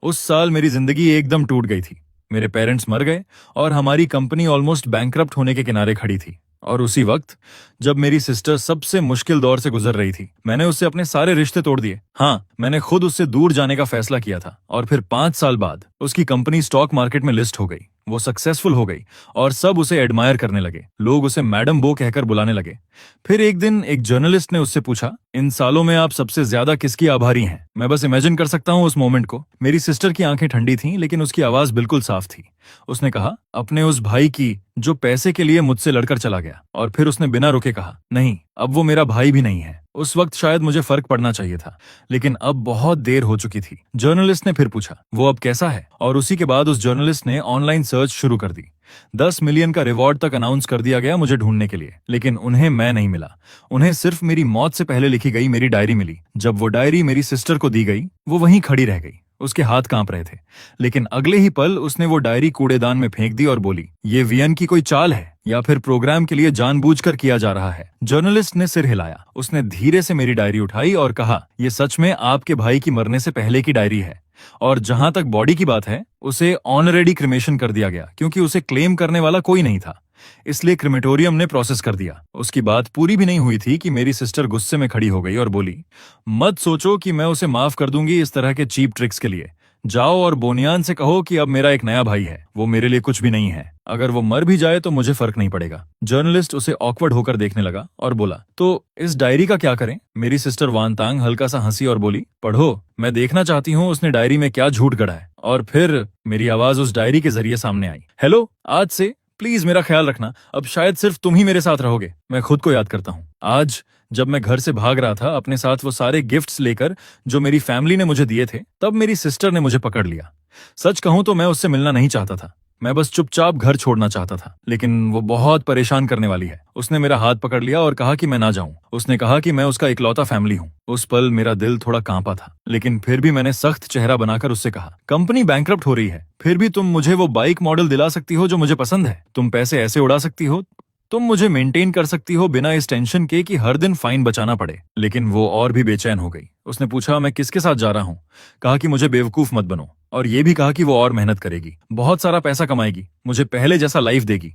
उस साल मेरी जिंदगी एकदम टूट गई थी। मेरे पेरेंट्स मर गए और हमारी कंपनी ऑलमोस्ट बैंकरप्ट होने के किनारे खड़ी थी। और उसी वक्त जब मेरी सिस्टर सबसे मुश्किल दौर से गुजर रही थी, मैंने उससे अपने सारे रिश्ते तोड़ दिए। हाँ, मैंने खुद उससे दूर जाने का फैसला किया था। और फिर 5 साल बाद उसकी कंपनी स्टॉक मार्केट में लिस्ट हो गई। वो सक्सेसफुल हो गई और सब उसे एडमायर करने लगे। लोग उसे मैडम बो कहकर बुलाने लगे। फिर एक दिन एक जर्नलिस्ट ने उससे पूछा, इन सालों में आप सबसे ज्यादा किसकी आभारी हैं? मैं बस इमेजिन कर सकता हूँ उस मोमेंट को। मेरी सिस्टर की आंखें ठंडी थीं, लेकिन उसकी आवाज बिल्कुल साफ थी। उसने कहा, अपने उस भाई की जो पैसे के लिए मुझसे लड़कर चला गया। और फिर उसने बिना रुके कहा, नहीं, अब वो मेरा भाई भी नहीं है। उस वक्त शायद मुझे फर्क पड़ना चाहिए था, लेकिन अब बहुत देर हो चुकी थी। जर्नलिस्ट ने फिर पूछा, वो अब कैसा है? और उसी के बाद उस जर्नलिस्ट ने ऑनलाइन सर्च शुरू कर दी। 10 मिलियन का रिवॉर्ड तक अनाउंस कर दिया गया मुझे ढूंढने के लिए, लेकिन उन्हें मैं नहीं मिला। उन्हें सिर्फ मेरी मौत से पहले लिखी गई मेरी डायरी मिली। जब वो डायरी मेरी सिस्टर को दी गई, वो वहीं खड़ी रह गई। उसके हाथ कांप रहे थे, लेकिन अगले ही पल उसने वो डायरी कूड़ेदान में फेंक दी और बोली, ये वियन की कोई चाल है या फिर प्रोग्राम के लिए जानबूझकर किया जा रहा है? जर्नलिस्ट ने सिर हिलाया। उसने धीरे से मेरी डायरी उठाई और कहा, ये सच में आपके भाई की मरने से पहले की डायरी है। और जहां तक बॉडी की बात है, उसे ऑनरेडी क्रिमेशन कर दिया गया, क्योंकि उसे क्लेम करने वाला कोई नहीं था। इसलिए क्रिमेटोरियम ने प्रोसेस कर दिया। उसकी बात पूरी भी नहीं हुई थी कि मेरी सिस्टर गुस्से में खड़ी हो गई और बोली, मत सोचो कि मैं उसे माफ कर दूंगी इस तरह के चीप ट्रिक्स के लिए। जाओ और बोनियान से कहो कि अब मेरा एक नया भाई है। वो मेरे लिए कुछ भी नहीं है। अगर वो मर भी जाए तो मुझे फर्क नहीं पड़ेगा। जर्नलिस्ट उसे ऑकवर्ड होकर देखने लगा और बोला, तो इस डायरी का क्या करें? मेरी सिस्टर वानतांग हल्का सा हंसी और बोली, पढ़ो, मैं देखना चाहती हूँ उसने डायरी में क्या झूठ गढ़ा है। और फिर मेरी आवाज उस डायरी के जरिए सामने आई, हेलो, आज से प्लीज मेरा ख्याल रखना। अब शायद सिर्फ तुम ही मेरे साथ रहोगे। मैं खुद को याद करता हूँ, आज जब मैं घर से भाग रहा था अपने साथ वो सारे गिफ्ट्स लेकर जो मेरी फैमिली ने मुझे दिए थे, तब मेरी सिस्टर ने मुझे पकड़ लिया। सच कहूं तो मैं उससे मिलना नहीं चाहता था। मैं बस चुपचाप घर छोड़ना चाहता था, लेकिन वो बहुत परेशान करने वाली है। उसने मेरा हाथ पकड़ लिया और कहा कि मैं ना जाऊं। उसने कहा कि मैं उसका इकलौता फैमिली हूं। उस पल मेरा दिल थोड़ा कांपा था, लेकिन फिर भी मैंने सख्त चेहरा बनाकर उससे कहा, कंपनी बैंकरप्ट हो रही है, फिर भी तुम मुझे वो बाइक मॉडल दिला सकती हो जो मुझे पसंद है। तुम पैसे ऐसे उड़ा सकती हो, तुम मुझे मेंटेन कर सकती हो बिना इस टेंशन के कि हर दिन फाइन बचाना पड़े। लेकिन वो और भी बेचैन हो गई। उसने पूछा, मैं किसके साथ जा रहा हूँ? कहा कि मुझे बेवकूफ मत बनो। और ये भी कहा कि वो और मेहनत करेगी, बहुत सारा पैसा कमाएगी, मुझे पहले जैसा लाइफ देगी,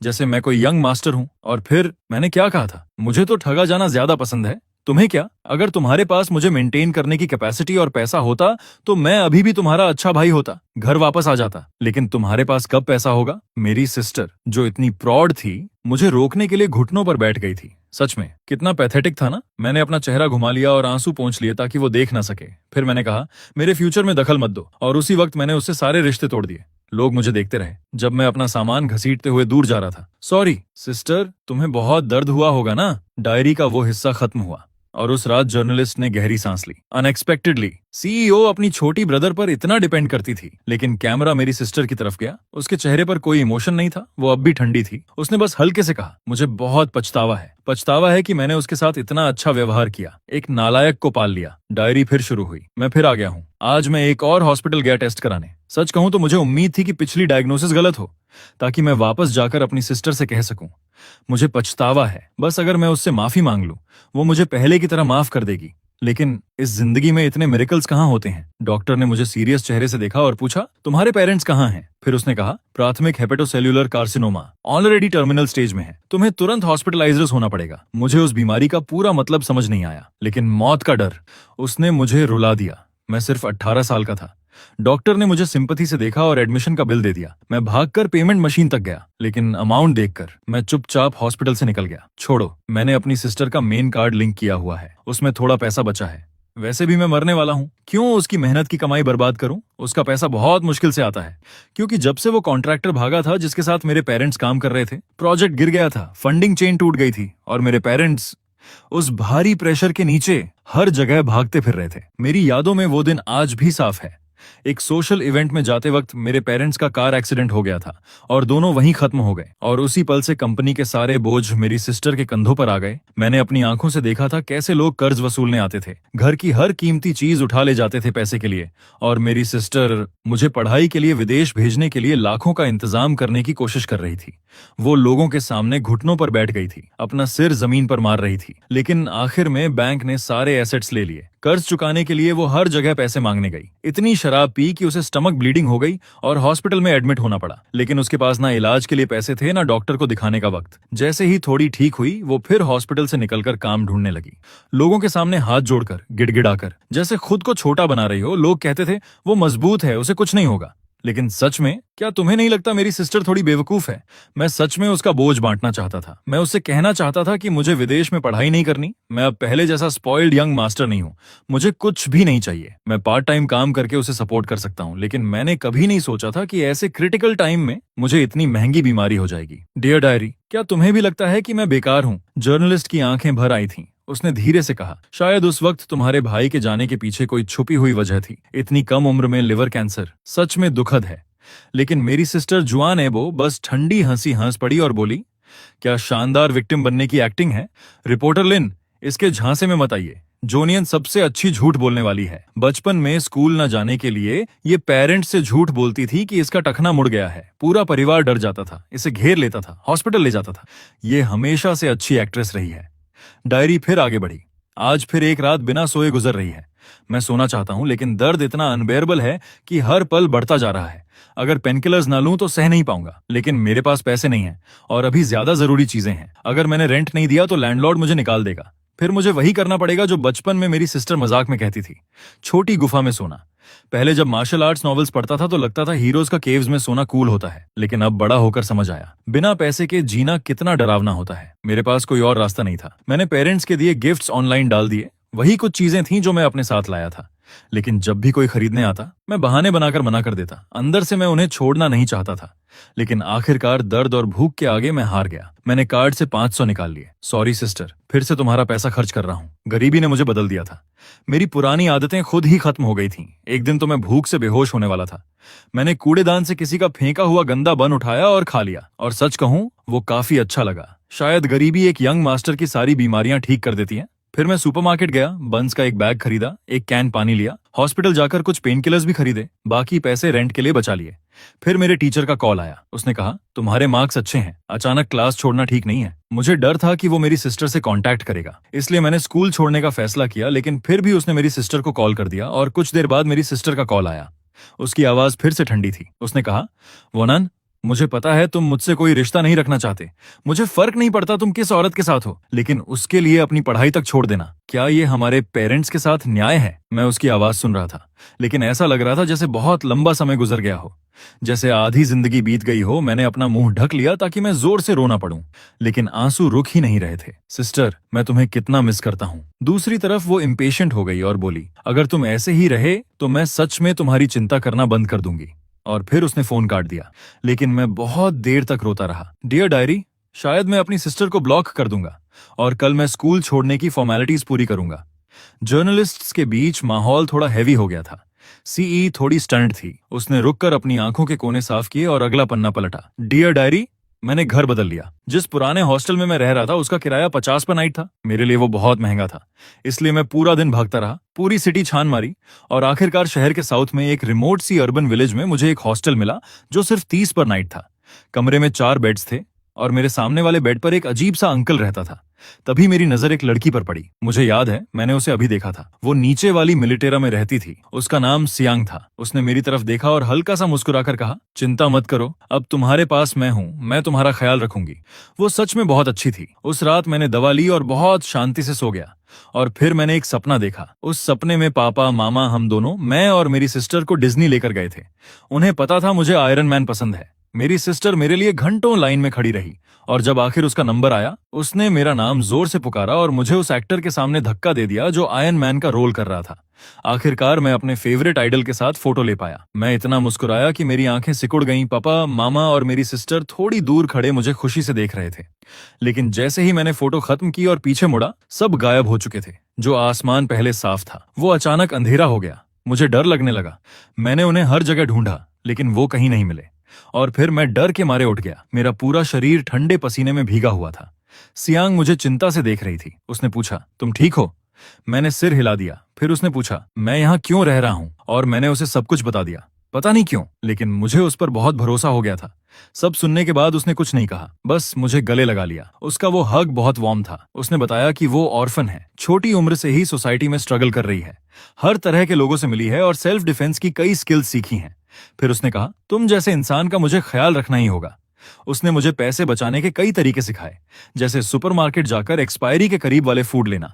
जैसे मैं कोई यंग मास्टर हूँ। और फिर मैंने क्या कहा था, मुझे तो ठगा जाना ज्यादा पसंद है। तुम्हें क्या? अगर तुम्हारे पास मुझे मेंटेन करने की कैपेसिटी और पैसा होता तो मैं अभी भी तुम्हारा अच्छा भाई होता, घर वापस आ जाता। लेकिन तुम्हारे पास कब पैसा होगा? मेरी सिस्टर, जो इतनी प्रौड थी, मुझे रोकने के लिए घुटनों पर बैठ गई थी। सच में कितना पैथेटिक था ना। मैंने अपना चेहरा घुमा लिया और आंसू पोंछ लिए ताकि वो देख ना सके। फिर मैंने कहा, मेरे फ्यूचर में दखल मत दो। और उसी वक्त मैंने उससे सारे रिश्ते तोड़ दिए। लोग मुझे देखते रहे जब मैं अपना सामान घसीटते हुए दूर जा रहा था। सॉरी सिस्टर, तुम्हें बहुत दर्द हुआ होगा ना। डायरी का वो हिस्सा खत्म हुआ और उस रात जर्नलिस्ट ने गहरी सांस ली। अनएक्सपेक्टेडली सीईओ अपनी छोटी ब्रदर पर इतना डिपेंड करती थी। लेकिन कैमरा मेरी सिस्टर की तरफ गया। उसके चेहरे पर कोई इमोशन नहीं था, वो अब भी ठंडी थी। उसने बस हल्के से कहा, मुझे बहुत पछतावा है। पछतावा है कि मैंने उसके साथ इतना अच्छा व्यवहार किया, एक नालायक को पाल लिया। डायरी फिर शुरू हुई। मैं फिर आ गया हूँ। आज मैं एक और हॉस्पिटल गया टेस्ट कराने। सच कहूं तो मुझे उम्मीद थी कि पिछली डायग्नोसिस गलत हो, ताकि मैं वापस जाकर अपनी सिस्टर से कह सकूं, मुझे पछतावा है। बस अगर मैं उससे माफी मांग लूं, वो मुझे पहले की तरह माफ कर देगी। लेकिन इस जिंदगी में इतने मिरेकल्स कहाँ होते हैं? डॉक्टर ने मुझे सीरियस चेहरे से देखा और पूछा, तुम्हारे पेरेंट्स कहाँ हैं? फिर उसने कहा, प्राथमिक हेपेटोसेल्युलर कार्सिनोमा ऑलरेडी टर्मिनल स्टेज में है, तुम्हें तुरंत हॉस्पिटलाइज होना पड़ेगा। मुझे उस बीमारी का पूरा मतलब समझ नहीं आया, लेकिन मौत का डर, उसने मुझे रुला दिया। मैं सिर्फ 18 साल का था। डॉक्टर ने मुझे सिंपैथी से देखा और एडमिशन का बिल दे दिया। मैं भागकर पेमेंट मशीन तक गया, लेकिन अमाउंट देखकर मैं चुपचाप हॉस्पिटल से निकल गया। छोड़ो, मैंने अपनी सिस्टर का मेन कार्ड लिंक किया हुआ है, उसमें थोड़ा पैसा बचा है। वैसे भी मैं मरने वाला हूँ, क्यों उसकी मेहनत की कमाई बर्बाद करूं? उसका पैसा बहुत मुश्किल से आता है, क्योंकि जब से वो कॉन्ट्रैक्टर भागा था जिसके साथ मेरे पेरेंट्स काम कर रहे थे, प्रोजेक्ट गिर गया था, फंडिंग चेन टूट गई थी और मेरे पेरेंट्स उस भारी प्रेशर के नीचे हर जगह भागते फिर रहे थे। मेरी यादों में वो दिन आज भी साफ है। एक सोशल इवेंट में जाते वक्त मेरे पेरेंट्स का कार एक्सीडेंट हो गया था और दोनों वहीं खत्म हो गए। और उसी पल से कंपनी के सारे बोझ मेरी सिस्टर के कंधों पर आ गए। मैंने अपनी आंखों से देखा था कैसे लोग कर्ज वसूलने आते थे, घर की हर कीमती चीज उठा ले जाते थे पैसे के लिए। और मेरी सिस्टर मुझे पढ़ाई के लिए विदेश भेजने के लिए लाखों का इंतजाम करने की कोशिश कर रही थी। वो लोगों के सामने घुटनों पर बैठ गई थी, अपना सिर जमीन पर मार रही थी। लेकिन आखिर में बैंक ने सारे एसेट्स ले लिए, कर्ज चुकाने के लिए वो हर जगह पैसे मांगने गई। इतनी शराब पी कि उसे स्टमक ब्लीडिंग हो गई और हॉस्पिटल में एडमिट होना पड़ा। लेकिन उसके पास ना इलाज के लिए पैसे थे, ना डॉक्टर को दिखाने का वक्त। जैसे ही थोड़ी ठीक हुई, वो फिर हॉस्पिटल से निकलकर काम ढूंढने लगी। लोगों के सामने हाथ जोड़कर, गिड़गिड़ाकर, जैसे खुद को छोटा बना रही हो। लोग कहते थे वो मजबूत है, उसे कुछ नहीं होगा। लेकिन सच में क्या तुम्हें नहीं लगता मेरी सिस्टर थोड़ी बेवकूफ है? मैं सच में उसका बोझ बांटना चाहता था। मैं उससे कहना चाहता था कि मुझे विदेश में पढ़ाई नहीं करनी। मैं अब पहले जैसा स्पॉइल्ड यंग मास्टर नहीं हूँ। मुझे कुछ भी नहीं चाहिए। मैं पार्ट टाइम काम करके उसे सपोर्ट कर सकता हूँ। लेकिन मैंने कभी नहीं सोचा था कि ऐसे क्रिटिकल टाइम में मुझे इतनी महंगी बीमारी हो जाएगी। डियर डायरी, क्या तुम्हें भी लगता है कि मैं बेकार हूँ? जर्नलिस्ट की आंखें भर आई थीं। उसने धीरे से कहा, शायद उस वक्त तुम्हारे भाई के जाने के पीछे कोई छुपी हुई वजह थी। इतनी कम उम्र में लिवर कैंसर सच में दुखद है। लेकिन मेरी सिस्टर जुआन एबो बस ठंडी हंसी हंस पड़ी और बोली, क्या शानदार विक्टिम बनने की एक्टिंग है? रिपोर्टर लिन, इसके झांसे में मत आइए। जोनियन सबसे अच्छी झूठ बोलने वाली है। बचपन में स्कूल न जाने के लिए ये पेरेंट्स से झूठ बोलती थी कि इसका टखना मुड़ गया है। पूरा परिवार डर जाता था, इसे घेर लेता था, हॉस्पिटल ले जाता था। ये हमेशा से अच्छी एक्ट्रेस रही है। डायरी फिर आगे बढ़ी। आज फिर एक रात बिना सोए गुजर रही है। मैं सोना चाहता हूं, लेकिन दर्द इतना अनबेयरेबल है कि हर पल बढ़ता जा रहा है। अगर पेनकिलर्स ना लूं तो सह नहीं पाऊंगा। लेकिन मेरे पास पैसे नहीं हैं और अभी ज्यादा जरूरी चीजें हैं। अगर मैंने रेंट नहीं दिया तो लैंडलॉर्ड मुझे निकाल देगा। फिर मुझे वही करना पड़ेगा जो बचपन में मेरी सिस्टर मजाक में कहती थी, छोटी गुफा में सोना। पहले जब मार्शल आर्ट्स नॉवेल्स पढ़ता था तो लगता था हीरोज का केव्स में सोना कूल होता है। लेकिन अब बड़ा होकर समझ आया, बिना पैसे के जीना कितना डरावना होता है। मेरे पास कोई और रास्ता नहीं था। मैंने पेरेंट्स के दिए गिफ्ट्स ऑनलाइन डाल दिए। वही कुछ चीजें थीं जो मैं अपने साथ लाया था। लेकिन जब भी कोई खरीदने आता, मैं बहाने बनाकर मना कर देता। अंदर से मैं उन्हें छोड़ना नहीं चाहता था। लेकिन आखिरकार दर्द और भूख के आगे मैं हार गया। मैंने कार्ड से 500 निकाल लिए। सॉरी सिस्टर, फिर से तुम्हारा पैसा खर्च कर रहा हूँ। गरीबी ने मुझे बदल दिया था। मेरी पुरानी आदतें खुद ही खत्म हो गई थीं। एक दिन तो मैं भूख से बेहोश होने वाला था। मैंने कूड़ेदान से किसी का फेंका हुआ गंदा बन उठाया और खा लिया। और सच कहूं, वो काफी अच्छा लगा। शायद गरीबी एक यंग मास्टर की सारी बीमारियां ठीक कर देती है। फिर मैं सुपरमार्केट गया, बंस का एक बैग खरीदा, एक कैन पानी लिया, हॉस्पिटल जाकर कुछ पेन किलर्स भी खरीदे, बाकी पैसे रेंट के लिए बचा लिए। फिर मेरे टीचर का कॉल आया। उसने कहा, तुम्हारे मार्क्स अच्छे हैं, अचानक क्लास छोड़ना ठीक नहीं है। मुझे डर था कि वो मेरी सिस्टर से कांटेक्ट करेगा, इसलिए मैंने स्कूल छोड़ने का फैसला किया। लेकिन फिर भी उसने मेरी सिस्टर को कॉल कर दिया और कुछ देर बाद मेरी सिस्टर का कॉल आया। उसकी आवाज फिर से ठंडी थी। उसने कहा, वोनान, मुझे पता है तुम मुझसे कोई रिश्ता नहीं रखना चाहते। मुझे फर्क नहीं पड़ता तुम किस औरत के साथ हो, लेकिन उसके लिए अपनी पढ़ाई तक छोड़ देना, क्या ये हमारे पेरेंट्स के साथ न्याय है? मैं उसकी आवाज सुन रहा था, लेकिन ऐसा लग रहा था जैसे बहुत लंबा समय गुजर गया हो, जैसे आधी जिंदगी बीत गई हो। मैंने अपना मुंह ढक लिया ताकि मैं जोर से रोना पड़ूं, लेकिन आंसू रुक ही नहीं रहे थे। सिस्टर, मैं तुम्हें कितना मिस करता हूँ। दूसरी तरफ वो इम्पेशेंट हो गई और बोली, अगर तुम ऐसे ही रहे तो मैं सच में तुम्हारी चिंता करना बंद कर दूंगी। और फिर उसने फोन काट दिया। लेकिन मैं बहुत देर तक रोता रहा। डियर डायरी, शायद मैं अपनी सिस्टर को ब्लॉक कर दूंगा और कल मैं स्कूल छोड़ने की फॉर्मेलिटीज पूरी करूंगा। जर्नलिस्ट्स के बीच माहौल थोड़ा हैवी हो गया था। सीई थोड़ी स्टंट थी। उसने रुककर अपनी आंखों के कोने साफ किए और अगला पन्ना पलटा। डियर डायरी, मैंने घर बदल लिया। जिस पुराने हॉस्टल में मैं रह रहा था उसका किराया 50 पर नाइट था। मेरे लिए वो बहुत महंगा था, इसलिए मैं पूरा दिन भागता रहा, पूरी सिटी छान मारी और आखिरकार शहर के साउथ में एक रिमोट सी अर्बन विलेज में मुझे एक हॉस्टल मिला जो सिर्फ 30 पर नाइट था। कमरे में 4 बेड्स थे और मेरे सामने वाले बेड पर एक अजीब सा अंकल रहता था। तभी मेरी नजर एक लड़की पर पड़ी। मुझे याद है, मैंने उसे अभी देखा था। वो नीचे वाली मिलिटेरा में रहती थी। उसका नाम सियांग था। उसने मेरी तरफ देखा और हल्का सा मुस्कुराकर कहा, चिंता मत करो, अब तुम्हारे पास मैं हूँ, मैं तुम्हारा ख्याल रखूंगी। वो सच में बहुत अच्छी थी। उस रात मैंने दवा ली और बहुत शांति से सो गया। और फिर मैंने एक सपना देखा। उस सपने में पापा, मामा, हम दोनों, मैं और मेरी सिस्टर को डिज्नी लेकर गए थे। उन्हें पता था मुझे आयरन मैन पसंद है। मेरी सिस्टर मेरे लिए घंटों लाइन में खड़ी रही और जब आखिर उसका नंबर आया, उसने मेरा नाम जोर से पुकारा और मुझे उस एक्टर के सामने धक्का दे दिया जो आयरन मैन का रोल कर रहा था। आखिरकार मैं अपने फेवरेट आइडल के साथ फोटो ले पाया। मैं इतना मुस्कुराया कि मेरी आंखें सिकुड़ गईं। पापा, मामा और मेरी सिस्टर थोड़ी दूर खड़े मुझे खुशी से देख रहे थे। लेकिन जैसे ही मैंने फोटो खत्म की और पीछे मुड़ा, सब गायब हो चुके थे। जो आसमान पहले साफ था, वो अचानक अंधेरा हो गया। मुझे डर लगने लगा। मैंने उन्हें हर जगह ढूंढा, लेकिन वो कहीं नहीं मिले। और फिर मैं डर के मारे उठ गया। मेरा पूरा शरीर ठंडे पसीने में भीगा हुआ था। सियांग मुझे चिंता से देख रही थी। उसने पूछा, तुम ठीक हो? मैंने सिर हिला दिया। फिर उसने पूछा, मैं यहाँ क्यों रह रहा हूँ? और मैंने उसे सब कुछ बता दिया। पता नहीं क्यों, लेकिन मुझे उस पर बहुत भरोसा हो गया था। सब सुनने के बाद उसने कुछ नहीं कहा, बस मुझे गले लगा लिया। उसका वो हग बहुत वार्म था। उसने बताया कि वो ऑर्फन है, छोटी उम्र से ही सोसाइटी में स्ट्रगल कर रही है, हर तरह के लोगों से मिली है और सेल्फ डिफेंस की कई स्किल्स सीखी हैं। फिर उसने कहा, तुम जैसे इंसान का मुझे ख्याल रखना ही होगा। उसने मुझे पैसे बचाने के कई तरीके सिखाए, जैसे सुपरमार्केट जाकर एक्सपायरी के करीब वाले फूड लेना।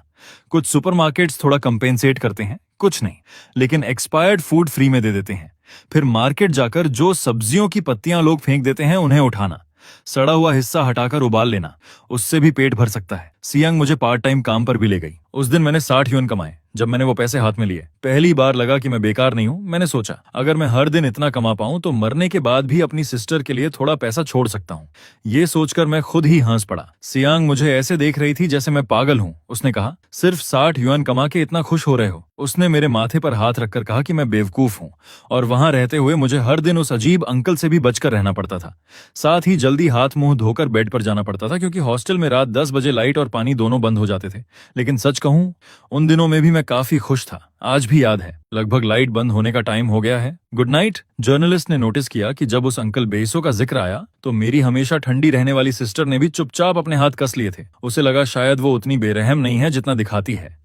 कुछ सुपरमार्केट्स थोड़ा कंपेंसेट करते हैं, कुछ नहीं, लेकिन एक्सपायर्ड फूड फ्री में दे देते हैं। फिर मार्केट जाकर जो सब्जियों की पत्तियां लोग फेंक देते हैं उन्हें उठाना, सड़ा हुआ हिस्सा हटाकर उबाल लेना, उससे भी पेट भर सकता है। सियांग मुझे पार्ट टाइम काम पर भी ले गई। उस दिन मैंने 60 युआन कमाए। जब मैंने वो पैसे हाथ में लिए, पहली बार लगा कि मैं बेकार नहीं हूं। मैंने सोचा, अगर मैं हर दिन इतना कमा पाऊं तो मरने के बाद भी अपनी सिस्टर के लिए थोड़ा पैसा छोड़ सकता हूं। ये सोचकर मैं खुद ही हंस पड़ा। सियांग मुझे ऐसे देख रही थी जैसे मैं पागल हूं। उसने कहा, सिर्फ 60 युआन कमा के इतना खुश हो रहे हो? उसने मेरे माथे पर हाथ रखकर कहा कि मैं बेवकूफ हूं और वहां रहते हुए मुझे हर दिन उस अजीब अंकल से भी बचकर रहना पड़ता था। साथ ही जल्दी हाथ मुंह धोकर बेड पर जाना पड़ता था, क्योंकि हॉस्टल में रात 10 बजे लाइट और पानी दोनों बंद हो जाते थे। लेकिन सच कहूं, उन दिनों में भी मैं काफी खुश था। आज भी याद है, लगभग लाइट बंद होने का टाइम हो गया है, गुड नाइट। जर्नलिस्ट ने नोटिस किया कि जब उस अंकल बेसो का जिक्र आया तो मेरी हमेशा ठंडी रहने वाली सिस्टर ने भी चुपचाप अपने हाथ कस लिए थे। उसे लगा शायद वो उतनी बेरहम नहीं है जितना दिखाती है।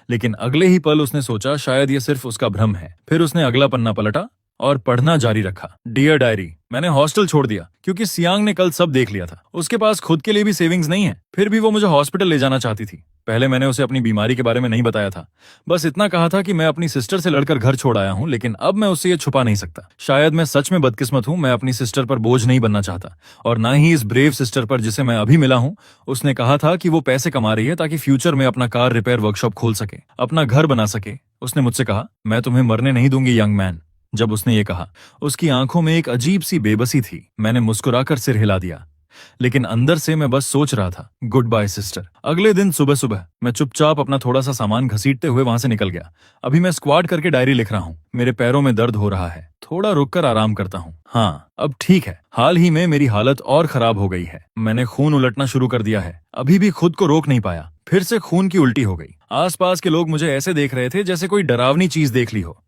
लेकिन अगले ही पल उसने सोचा शायद ये सिर्फ उसका भ्रम है। फिर उसने अगला पन्ना पलटा और पढ़ना जारी रखा। डियर डायरी, मैंने हॉस्टल छोड़ दिया क्योंकि सियांग ने कल सब देख लिया था। उसके पास खुद के लिए भी सेविंग्स नहीं है, फिर भी वो मुझे हॉस्पिटल ले जाना चाहती थी। पहले मैंने उसे अपनी बीमारी के बारे में नहीं बताया था, बस इतना कहा था कि मैं अपनी सिस्टर से लड़कर घर छोड़ आया हूं, लेकिन अब मैं उससे ये छुपा नहीं सकता। शायद मैं सच में बदकिस्मत हूं, मैं अपनी सिस्टर पर बोझ नहीं बनना चाहता, और ना ही इस ब्रेव सिस्टर पर जिसे मैं अभी मिला हूं। उसने कहा था कि वो पैसे कमा रही है ताकि फ्यूचर में अपना कार रिपेयर वर्कशॉप खोल सके, अपना घर बना सके। उसने मुझसे कहा, मैं तुम्हें मरने नहीं दूंगी यंग मैन। जब उसने ये कहा, उसकी आंखों में एक अजीब सी बेबसी थी। मैंने मुस्कुराकर सिर हिला दिया, लेकिन अंदर से मैं बस सोच रहा था, गुड बाय सिस्टर। अगले दिन सुबह सुबह मैं चुपचाप अपना थोड़ा सा सामान घसीटते हुए वहां से निकल गया। अभी मैं स्क्वाट करके डायरी लिख रहा हूँ। मेरे पैरों में दर्द हो रहा है, थोड़ा रुककर आराम करता हूँ। हाँ, अब ठीक है। हाल ही में मेरी हालत और खराब हो गई है। मैंने खून उलटना शुरू कर दिया है, अभी भी खुद को रोक नहीं पाया। फिर से खून की उल्टी हो गई। आसपास के लोग मुझे ऐसे देख रहे थे जैसे कोई डरावनी चीज देख ली हो।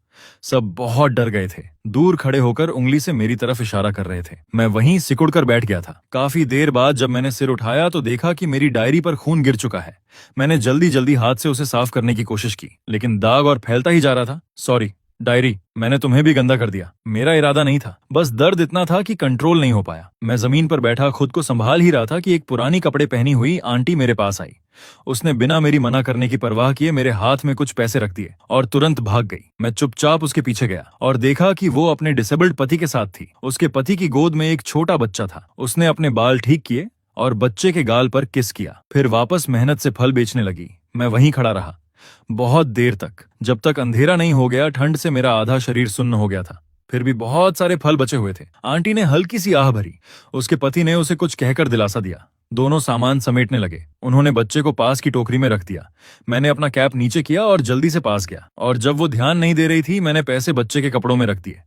सब बहुत डर गए थे, दूर खड़े होकर उंगली से मेरी तरफ इशारा कर रहे थे। मैं वहीं सिकुड़ कर बैठ गया था। काफी देर बाद जब मैंने सिर उठाया तो देखा कि मेरी डायरी पर खून गिर चुका है। मैंने जल्दी जल्दी हाथ से उसे साफ करने की कोशिश की, लेकिन दाग और फैलता ही जा रहा था। सॉरी डायरी, मैंने तुम्हें भी गंदा कर दिया। मेरा इरादा नहीं था, बस दर्द इतना था कि कंट्रोल नहीं हो पाया। मैं जमीन पर बैठा खुद को संभाल ही रहा था कि एक पुरानी कपड़े पहनी हुई आंटी मेरे पास आई। उसने बिना मेरी मना करने की परवाह किए मेरे हाथ में कुछ पैसे रख दिए और तुरंत भाग गई। मैं चुपचाप उसके पीछे गया और देखा कि वो अपने डिसेबल्ड पति के साथ थी। उसके पति की गोद में एक छोटा बच्चा था। उसने अपने बाल ठीक किए और बच्चे के गाल पर किस किया, फिर वापस मेहनत से फल बेचने लगी। मैं वहीं खड़ा रहा बहुत देर तक, जब तक अंधेरा नहीं हो गया। ठंड से मेरा आधा शरीर सुन्न हो गया था, फिर भी बहुत सारे फल बचे हुए थे। आंटी ने हल्की सी आह भरी। उसके पति ने उसे कुछ कहकर दिलासा दिया। दोनों सामान समेटने लगे। उन्होंने बच्चे को पास की टोकरी में रख दिया। मैंने अपना कैप नीचे किया और जल्दी से पास गया, और जब वो ध्यान नहीं दे रही थी मैंने पैसे बच्चे के कपड़ों में रख दिए।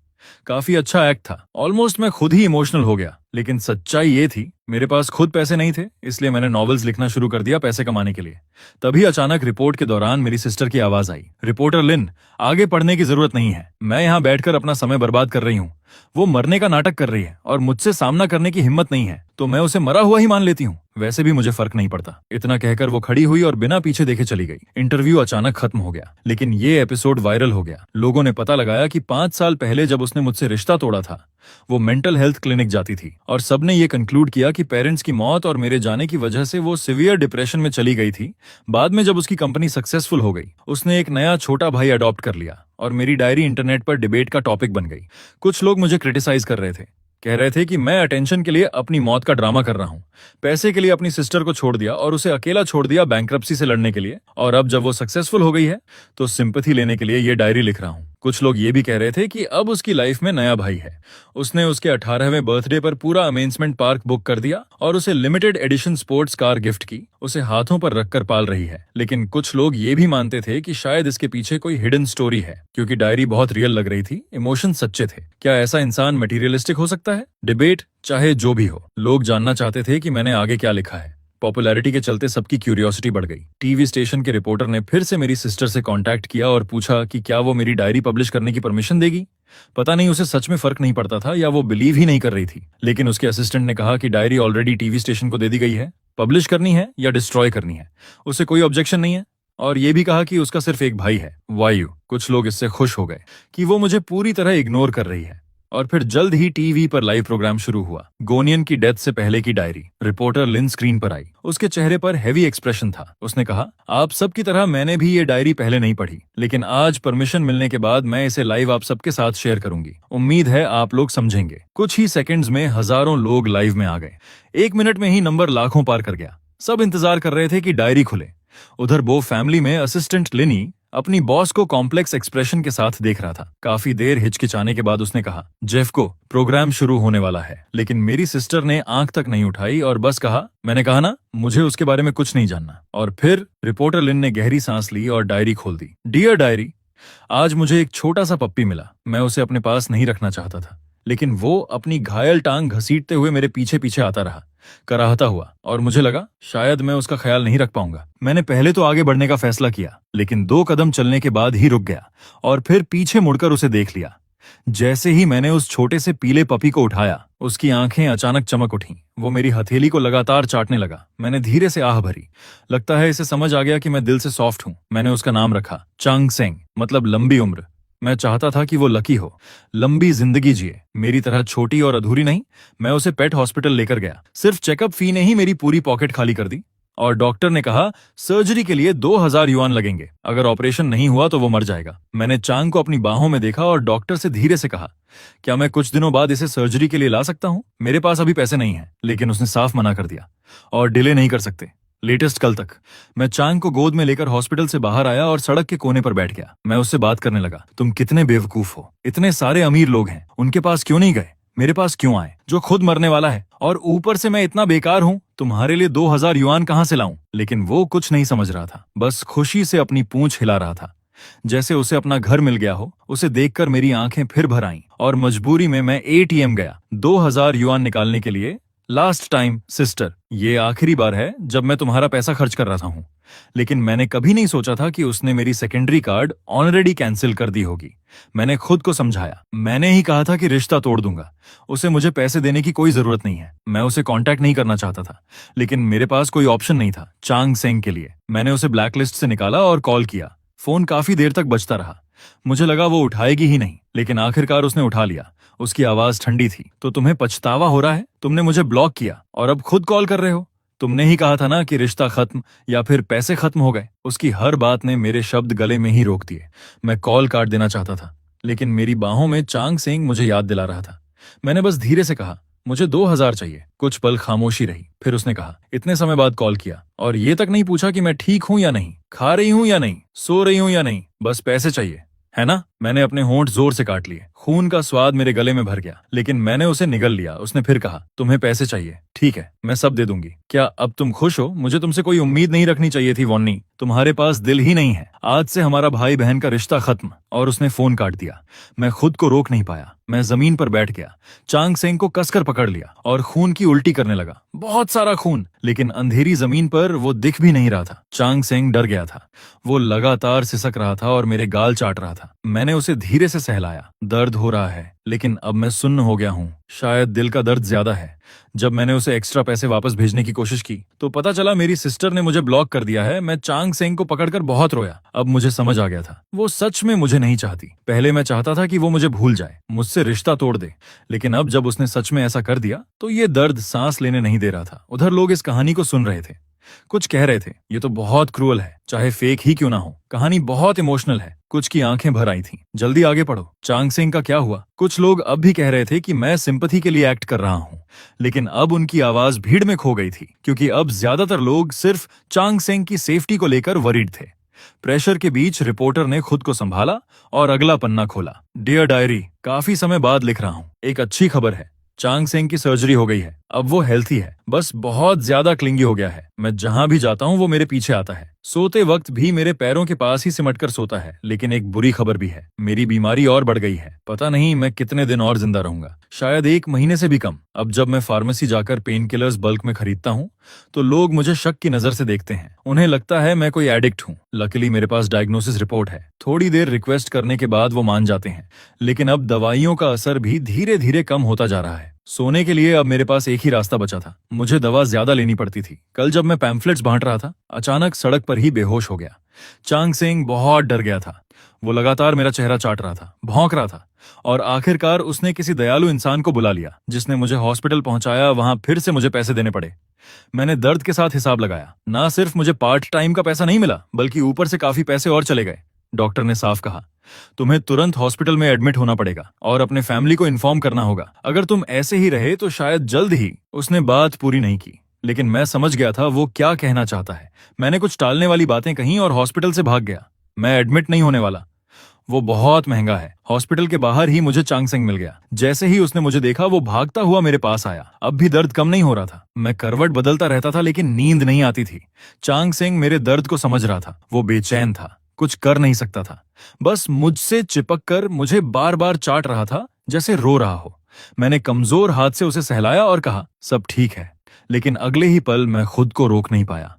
काफी अच्छा एक्ट था। ऑलमोस्ट मैं खुद ही इमोशनल हो गया, लेकिन सच्चाई ये थी, मेरे पास खुद पैसे नहीं थे, इसलिए मैंने नॉवेल्स लिखना शुरू कर दिया पैसे कमाने के लिए। तभी अचानक रिपोर्ट के दौरान मेरी सिस्टर की आवाज आई, रिपोर्टर लिन, आगे पढ़ने की जरूरत नहीं है। मैं यहाँ बैठकर अपना समय बर्बाद कर रही हूँ। वो मरने का नाटक कर रही है और मुझसे सामना करने की हिम्मत नहीं है, तो मैं उसे मरा हुआ ही मान लेती हूँ। वैसे भी मुझे फर्क नहीं पड़ता। इतना कहकर वो खड़ी हुई और बिना पीछे देखे चली गई। इंटरव्यू अचानक खत्म हो गया, लेकिन ये एपिसोड वायरल हो गया। लोगों ने पता लगाया कि 5 साल पहले जब उसने मुझसे रिश्ता तोड़ा था, वो मेंटल हेल्थ क्लिनिक जाती थी, और सबने ये कंक्लूड किया कि पेरेंट्स की मौत और मेरे जाने की वजह से वो सिवियर डिप्रेशन में चली गई थी। बाद में जब उसकी कंपनी सक्सेसफुल हो गई, उसने एक नया छोटा भाई अडॉप्ट कर लिया और मेरी डायरी इंटरनेट पर डिबेट का टॉपिक बन गई। कुछ लोग मुझे क्रिटिसाइज कर रहे थे, कह रहे थे कि मैं अटेंशन के लिए अपनी मौत का ड्रामा कर रहा हूं, पैसे के लिए अपनी सिस्टर को छोड़ दिया और उसे अकेला छोड़ दिया बैंक्रप्सी से लड़ने के लिए, और अब जब वो सक्सेसफुल हो गई है तो सिंपैथी लेने के लिए ये डायरी लिख रहा हूं। कुछ लोग ये भी कह रहे थे कि अब उसकी लाइफ में नया भाई है। उसने उसके 18वें बर्थडे पर पूरा अमेजमेंट पार्क बुक कर दिया और उसे limited edition sports car gift की। उसे हाथों पर रखकर पाल रही है। लेकिन कुछ लोग ये भी मानते थे कि शायद इसके पीछे कोई हिडन स्टोरी है, क्योंकि डायरी बहुत रियल लग रही थी, इमोशन सच्चे थे। क्या ऐसा इंसान मटीरियलिस्टिक हो सकता है? डिबेट चाहे जो भी हो, लोग जानना चाहते थे कि मैंने आगे क्या लिखा है। पॉपुलैरिटी के चलते सबकी क्यूरियोसिटी बढ़ गई। टीवी स्टेशन के रिपोर्टर ने फिर से मेरी सिस्टर से कांटेक्ट किया और पूछा कि क्या वो मेरी डायरी पब्लिश करने की परमिशन देगी। पता नहीं उसे सच में फर्क नहीं पड़ता था या वो बिलीव ही नहीं कर रही थी। लेकिन उसके असिस्टेंट ने कहा कि डायरी ऑलरेडी टीवी स्टेशन को दे दी गई है, पब्लिश करनी है या डिस्ट्रॉय करनी है, उसे कोई ऑब्जेक्शन नहीं है। और ये भी कहा कि उसका सिर्फ एक भाई है, वायु। कुछ लोग इससे खुश हो गए कि वो मुझे पूरी तरह इग्नोर कर रही है। और फिर जल्द ही टीवी पर लाइव प्रोग्राम शुरू हुआ। गोनियन की डेथ से पहले की डायरी। रिपोर्टर लिन स्क्रीन पर आई। उसके चेहरे पर हैवी एक्सप्रेशन था। उसने कहा, आप सब की तरह मैंने भी ये डायरी पहले नहीं पढ़ी, लेकिन आज परमिशन मिलने के बाद मैं इसे लाइव आप सबके साथ शेयर करूंगी। उम्मीद है आप लोग समझेंगे। कुछ ही सेकंड्स में हजारों लोग लाइव में आ गए। 1 मिनट में ही नंबर लाखों पार कर गया। सब इंतजार कर रहे थे कि डायरी खुले। उधर बो फैमिली में असिस्टेंट लिनी अपनी बॉस को कॉम्प्लेक्स एक्सप्रेशन के साथ देख रहा था। काफी देर हिचकिचाने के बाद उसने कहा, जेफ को प्रोग्राम शुरू होने वाला है। लेकिन मेरी सिस्टर ने आंख तक नहीं उठाई और बस कहा, मैंने कहा ना, मुझे उसके बारे में कुछ नहीं जानना। और फिर रिपोर्टर लिन ने गहरी सांस ली और डायरी खोल दी। डियर डायरी, आज मुझे एक छोटा सा पप्पी मिला। मैं उसे अपने पास नहीं रखना चाहता था, लेकिन वो अपनी घायल टांग घसीटते हुए मेरे पीछे पीछे आता रहा, कराहता हुआ, और मुझे लगा शायद मैं उसका ख्याल नहीं रख पाऊंगा। मैंने पहले तो आगे बढ़ने का फैसला किया, लेकिन 2 कदम चलने के बाद ही रुक गया और फिर पीछे मुड़कर उसे देख लिया। जैसे ही मैंने उस छोटे से पीले पपी को उठाया, उसकी आंखें अचानक चमक उठीं। वो मेरी हथेली को लगातार चाटने लगा। मैंने धीरे से आह भरी। लगता है इसे समझ आ गया कि मैं दिल से सॉफ्ट हूं। मैंने उसका नाम रखा चांग सेंग, मतलब लंबी उम्र। मैं चाहता था कि वो लकी हो, लंबी जिंदगी जिए, मेरी तरह छोटी और अधूरी नहीं। मैं उसे पेट हॉस्पिटल लेकर गया। सिर्फ चेकअप फी ने ही मेरी पूरी पॉकेट खाली कर दी। और डॉक्टर ने कहा, सर्जरी के लिए 2000 युआन लगेंगे। अगर ऑपरेशन नहीं हुआ तो वो मर जाएगा। मैंने चांग को अपनी बाहों में देखा और डॉक्टर से धीरे से कहा, क्या मैं कुछ दिनों बाद इसे सर्जरी के लिए ला सकता हूँ? मेरे पास अभी पैसे नहीं है। लेकिन उसने साफ मना कर दिया। और डिले नहीं कर सकते, लेटेस्ट कल तक। मैं चांग को गोद में लेकर हॉस्पिटल से बाहर आया और सड़क के कोने पर बैठ गया। मैं उससे बात करने लगा। तुम कितने बेवकूफ हो, इतने सारे अमीर लोग हैं, उनके पास क्यों नहीं गए? मेरे पास क्यों आए, जो खुद मरने वाला है? और ऊपर से मैं इतना बेकार हूँ, तुम्हारे लिए 2000 युआन कहाँ से लाऊं? लेकिन वो कुछ नहीं समझ रहा था, बस खुशी से अपनी पूंछ हिला रहा था, जैसे उसे अपना घर मिल गया हो। उसे देखकर मेरी आंखें फिर भर आईं और मजबूरी में मैं एटीएम गया 2000 युआन निकालने के लिए। लास्ट टाइम सिस्टर, ये आखिरी बार है जब मैं तुम्हारा पैसा खर्च कर रहा हूँ। लेकिन मैंने कभी नहीं सोचा था कि उसने मेरी सेकेंडरी कार्ड ऑलरेडी कैंसिल कर दी होगी। मैंने खुद को समझाया। मैंने ही कहा था कि रिश्ता तोड़ दूंगा। उसे मुझे पैसे देने की कोई जरूरत नहीं है। मैं उसे कांटेक्ट नहीं करना चाहता था, लेकिन मेरे पास कोई ऑप्शन नहीं था चांग सेंग के लिए। मैंने उसे ब्लैकलिस्ट से निकाला और कॉल किया। फोन काफी देर तक बजता रहा। मुझे लगा वो उठाएगी ही नहीं, लेकिन आखिरकार उसने उठा लिया। उसकी आवाज ठंडी थी। तो तुम्हें पछतावा हो रहा है? तुमने मुझे ब्लॉक किया और अब खुद कॉल कर रहे हो? तुमने ही कहा था ना कि रिश्ता खत्म या फिर पैसे खत्म हो गए। उसकी हर बात ने मेरे शब्द गले में ही रोक दिए। मैं कॉल काट देना चाहता था, लेकिन मेरी बाहों में चांग सेंग मुझे याद दिला रहा था। मैंने बस धीरे से कहा, मुझे 2000 चाहिए। कुछ पल खामोशी रही, फिर उसने कहा, इतने समय बाद कॉल किया और ये तक नहीं पूछा कि मैं ठीक हूं या नहीं, खा रही हूं या नहीं, सो रही हूं या नहीं, बस पैसे चाहिए, है ना? मैंने अपने होंठ जोर से काट लिए। खून का स्वाद मेरे गले में भर गया, लेकिन मैंने उसे निगल लिया। उसने फिर कहा, तुम्हें पैसे चाहिए, ठीक है, मैं सब दे दूंगी। क्या अब तुम खुश हो? मुझे तुमसे कोई उम्मीद नहीं रखनी चाहिए थी वॉन्नी। तुम्हारे पास दिल ही नहीं है। आज से हमारा भाई बहन का रिश्ता खत्म। और उसने फोन काट दिया। मैं खुद को रोक नहीं पाया। मैं जमीन पर बैठ गया, चांग सेंग को कसकर पकड़ लिया और खून की उल्टी करने लगा। बहुत सारा खून, लेकिन अंधेरी जमीन पर वो दिख भी नहीं रहा था। चांग सेंग डर गया था। वो लगातार सिसक रहा था और मेरे गाल चाट रहा था। मैंने उसे धीरे से सहलाया। दर्द हो रहा है, लेकिन अब मैं सुन्न हो गया हूँ। शायद दिल का दर्द ज्यादा है। जब मैंने उसे एक्स्ट्रा पैसे वापस भेजने की कोशिश की तो पता चला मेरी सिस्टर ने मुझे ब्लॉक कर दिया है। मैं चांग सेंग को पकड़कर बहुत रोया। अब मुझे समझ आ गया था, वो सच में मुझे नहीं चाहती। पहले मैं चाहता था कि वो मुझे भूल जाए, मुझसे रिश्ता तोड़ दे, लेकिन अब जब उसने सच में ऐसा कर दिया तो ये दर्द सांस लेने नहीं दे रहा था। उधर लोग इस कहानी को सुन रहे थे। कुछ कह रहे थे, ये तो बहुत क्रूअल है, चाहे फेक ही क्यों ना हो। कहानी बहुत इमोशनल है। कुछ की आंखें भर आई थीं। जल्दी आगे पढ़ो, चांग सेंग का क्या हुआ? कुछ लोग अब भी कह रहे थे कि मैं सिंपैथी के लिए एक्ट कर रहा हूँ, लेकिन अब उनकी आवाज भीड़ में खो गई थी, क्योंकि अब ज्यादातर लोग सिर्फ चांग सेंग की सेफ्टी को लेकर वरीड थे। प्रेशर के बीच रिपोर्टर ने खुद को संभाला और अगला पन्ना खोला। डियर डायरी, काफी समय बाद लिख रहा हूँ। एक अच्छी खबर है, चांग सेंग की सर्जरी हो गई है। अब वो हेल्थी है बस बहुत ज्यादा क्लिंगी हो गया है। मैं जहां भी जाता हूं वो मेरे पीछे आता है। सोते वक्त भी मेरे पैरों के पास ही सिमट कर सोता है। लेकिन एक बुरी खबर भी है, मेरी बीमारी और बढ़ गई है। पता नहीं मैं कितने दिन और जिंदा रहूंगा, शायद 1 महीने से भी कम। अब जब मैं फार्मेसी जाकर पेन किलर्स बल्क में खरीदता हूँ तो लोग मुझे शक की नजर से देखते हैं। उन्हें लगता है मैं कोई एडिक्ट हूँ। लकीली मेरे पास डायग्नोसिस रिपोर्ट है। थोड़ी देर रिक्वेस्ट करने के बाद वो मान जाते हैं। लेकिन अब दवाइयों का असर भी धीरे धीरे कम होता जा रहा है। सोने के लिए अब मेरे पास एक ही रास्ता बचा था, मुझे दवा ज्यादा लेनी पड़ती थी। कल जब मैं पैम्फलेट्स बांट रहा था, अचानक सड़क पर ही बेहोश हो गया। चांग सेंग बहुत डर गया था। वो लगातार मेरा चेहरा चाट रहा था, भौंक रहा था, और आखिरकार उसने किसी दयालु इंसान को बुला लिया जिसने मुझे हॉस्पिटल पहुंचाया। वहां फिर से मुझे पैसे देने पड़े। मैंने दर्द के साथ हिसाब लगाया। ना सिर्फ मुझे पार्ट टाइम का पैसा नहीं मिला, बल्कि ऊपर से काफी पैसे और चले गए। डॉक्टर ने साफ कहा, तुम्हें तुरंत हॉस्पिटल में एडमिट होना पड़ेगा और अपने फैमिली को इन्फॉर्म करना होगा। अगर तुम ऐसे ही रहे तो शायद जल्द ही। उसने बात पूरी नहीं की, लेकिन मैं समझ गया था वो क्या कहना चाहता है। मैंने कुछ टालने वाली बातें कहीं और हॉस्पिटल से भाग गया। मैं एडमिट नहीं होने वाला, वो बहुत महंगा है। हॉस्पिटल के बाहर ही मुझे चांग सेंग मिल गया। जैसे ही उसने मुझे देखा वो भागता हुआ मेरे पास आया। अब भी दर्द कम नहीं हो रहा था। मैं करवट बदलता रहता था लेकिन नींद नहीं आती थी। चांग सेंग मेरे दर्द को समझ रहा था। वो बेचैन था, कुछ कर नहीं सकता था, बस मुझसे चिपक कर मुझे बार बार चाट रहा था जैसे रो रहा हो। मैंने कमजोर हाथ से उसे सहलाया और कहा, सब ठीक है। लेकिन अगले ही पल मैं खुद को रोक नहीं पाया।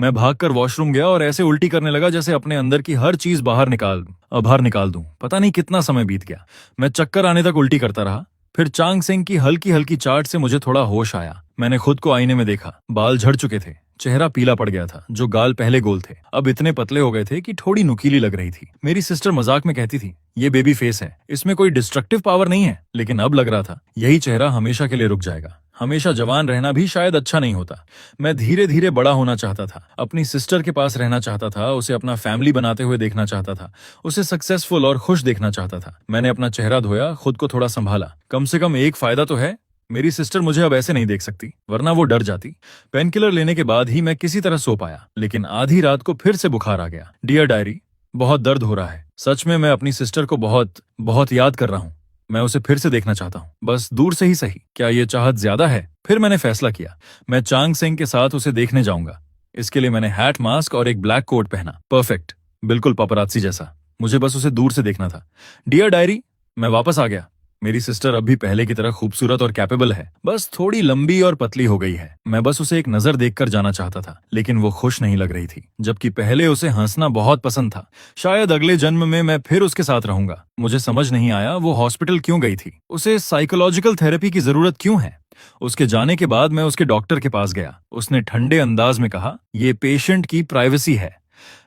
मैं भागकर वॉशरूम गया और ऐसे उल्टी करने लगा जैसे अपने अंदर की हर चीज बाहर निकाल दूं। पता नहीं कितना समय बीत गया। मैं चक्कर आने तक उल्टी करता रहा। फिर चांग सेंग की हल्की हल्की चाट से मुझे थोड़ा होश आया। मैंने खुद को आईने में देखा। बाल झड़ चुके थे, चेहरा पीला पड़ गया था। जो गाल पहले गोल थे अब इतने पतले हो गए थे कि थोड़ी नुकीली लग रही थी। मेरी सिस्टर मजाक में कहती थी, ये बेबी फेस है, इसमें कोई डिस्ट्रक्टिव पावर नहीं है। लेकिन अब लग रहा था यही चेहरा हमेशा के लिए रुक जाएगा। हमेशा जवान रहना भी शायद अच्छा नहीं होता। मैं धीरे धीरे बड़ा होना चाहता था, अपनी सिस्टर के पास रहना चाहता था, उसे अपना फैमिली बनाते हुए देखना चाहता था, उसे सक्सेसफुल और खुश देखना चाहता था। मैंने अपना चेहरा धोया, खुद को थोड़ा संभाला। कम से कम एक फायदा तो है, मेरी सिस्टर मुझे अब ऐसे नहीं देख सकती, वरना वो डर जाती। पेन किलर लेने के बाद ही मैं किसी तरह सो पाया। लेकिन आधी रात को फिर से बुखार आ गया। डियर डायरी, बहुत दर्द हो रहा है। सच में मैं अपनी सिस्टर को बहुत बहुत याद कर रहा हूँ। मैं उसे फिर से देखना चाहता हूँ, बस दूर से ही सही। क्या ये चाहत ज्यादा है? फिर मैंने फैसला किया, मैं चांग सेंग के साथ उसे देखने जाऊंगा। इसके लिए मैंने हैट, मास्क और एक ब्लैक कोट पहना। परफेक्ट, बिल्कुल पापरात्सी जैसा। मुझे बस उसे दूर से देखना था। डियर डायरी, मैं वापस आ गया। मेरी सिस्टर अब भी पहले की तरह खूबसूरत और कैपेबल है, बस थोड़ी लंबी और पतली हो गई है। मैं बस उसे एक नजर देखकर जाना चाहता था, लेकिन वो खुश नहीं लग रही थी, जबकि पहले उसे हंसना बहुत पसंद था। शायद अगले जन्म में मैं फिर उसके साथ रहूंगा। मुझे समझ नहीं आया वो हॉस्पिटल क्यों गई थी, उसे साइकोलॉजिकल थेरेपी की जरूरत क्यों है। उसके जाने के बाद मैं उसके डॉक्टर के पास गया। उसने ठंडे अंदाज में कहा, ये पेशेंट की प्राइवेसी है।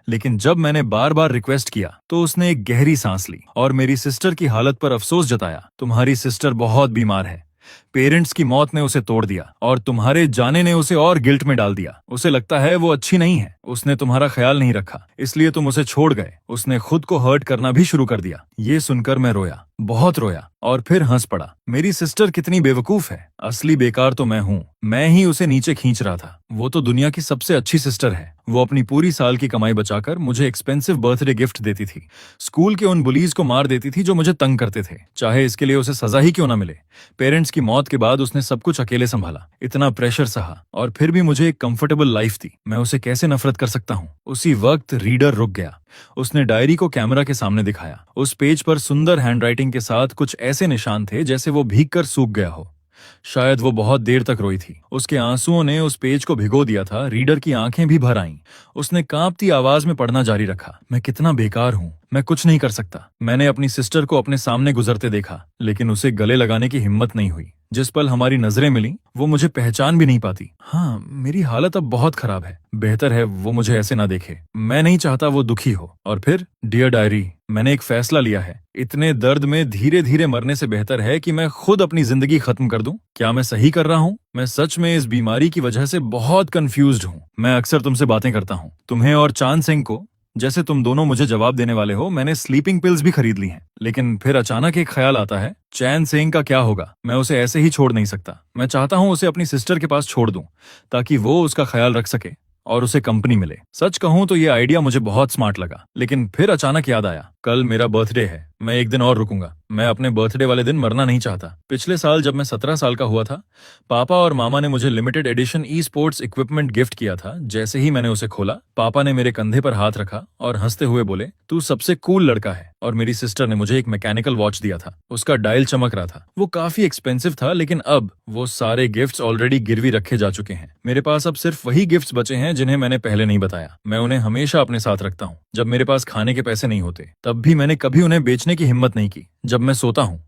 लेकिन जब मैंने बार बार रिक्वेस्ट किया तो उसने एक गहरी सांस ली और मेरी सिस्टर की हालत पर अफसोस जताया। तुम्हारी सिस्टर बहुत बीमार है, पेरेंट्स की मौत ने उसे तोड़ दिया और तुम्हारे जाने ने उसे और गिल्ट में डाल दिया। उसे लगता है वो अच्छी नहीं है, उसने तुम्हारा ख्याल नहीं रखा, इसलिए तुम उसे छोड़ गए। उसने खुद को हर्ट करना भी शुरू कर दिया। ये सुनकर मैं रोया, बहुत रोया, और फिर हंस पड़ा। मेरी सिस्टर कितनी बेवकूफ है। असली बेकार तो मैं हूँ, मैं ही उसे नीचे खींच रहा था। वो तो दुनिया की सबसे अच्छी सिस्टर है। वो अपनी पूरी साल की कमाई बचाकर मुझे एक्सपेंसिव बर्थडे गिफ्ट देती थी, स्कूल के उन बुलीज को मार देती थी जो मुझे तंग करते थे, चाहे इसके लिए उसे सजा ही क्यों ना मिले। पेरेंट्स की मौत के बाद उसने सब कुछ अकेले संभाला, इतना प्रेशर सहा, और फिर भी मुझे एक कंफर्टेबल लाइफ थी। मैं उसे कैसे नफरत कर सकता हूँ। उसी वक्त रीडर रुक गया। उसने डायरी को कैमरा के सामने दिखाया। उस पेज पर सुंदर हैंडराइटिंग के साथ कुछ ऐसे निशान थे जैसे वो भीग कर सूख गया हो। शायद वो बहुत देर तक रोई थी। उसके आंसुओं ने उस पेज को भिगो दिया था। रीडर की आंखें भी भर आईं। उसने कांपती आवाज में पढ़ना जारी रखा, मैं कितना बेकार हूँ, मैं कुछ नहीं कर सकता। मैंने अपनी सिस्टर को अपने सामने गुजरते देखा, लेकिन उसे गले लगाने की हिम्मत नहीं हुई। जिस पल हमारी नजरें मिली वो मुझे पहचान भी नहीं पाती। हाँ, मेरी हालत अब बहुत खराब है। बेहतर है वो मुझे ऐसे ना देखे। मैं नहीं चाहता वो दुखी हो। और फिर डियर डायरी, मैंने एक फैसला लिया है। इतने दर्द में धीरे धीरे मरने से बेहतर है कि मैं खुद अपनी जिंदगी खत्म कर दूं। क्या मैं सही कर रहा हूँ? मैं सच में इस बीमारी की वजह से बहुत कंफ्यूज्ड हूँ। मैं अक्सर तुमसे बातें करता हूँ, तुम्हें और चांद सिंह को। जैसे तुम दोनों मुझे जवाब देने वाले हो। मैंने स्लीपिंग पिल्स भी खरीद ली हैं। लेकिन फिर अचानक एक ख्याल आता है, चैन सेंग का क्या होगा? मैं उसे ऐसे ही छोड़ नहीं सकता। मैं चाहता हूँ उसे अपनी सिस्टर के पास छोड़ दूं, ताकि वो उसका ख्याल रख सके और उसे कंपनी मिले। सच कहूं तो ये आइडिया मुझे बहुत स्मार्ट लगा, लेकिन फिर अचानक याद आया, कल मेरा बर्थडे है, मैं एक दिन और रुकूंगा। मैं अपने बर्थडे वाले दिन मरना नहीं चाहता। पिछले साल जब मैं 17 साल का हुआ था, पापा और मामा ने मुझे limited edition e sports equipment gift किया था। जैसे ही मैंने उसे खोला, पापा ने मेरे कंधे पर हाथ रखा और हंसते हुए बोले, तू सबसे कूल लड़का है। और मेरी सिस्टर ने मुझे एक मैकेनिकल वॉच दिया था। उसका डायल चमक रहा था। वो काफी एक्सपेंसिव था, लेकिन अब वो सारे गिफ्ट्स ऑलरेडी गिरवी रखे जा चुके हैं। मेरे पास अब सिर्फ वही गिफ्ट्स बचे हैं जिन्हें मैंने पहले नहीं बताया। मैं उन्हें हमेशा अपने साथ रखता हूँ। जब मेरे पास खाने के पैसे नहीं होते, तब भी मैंने कभी उन्हें बेचने की हिम्मत नहीं की। जब मैं सोता हूँ,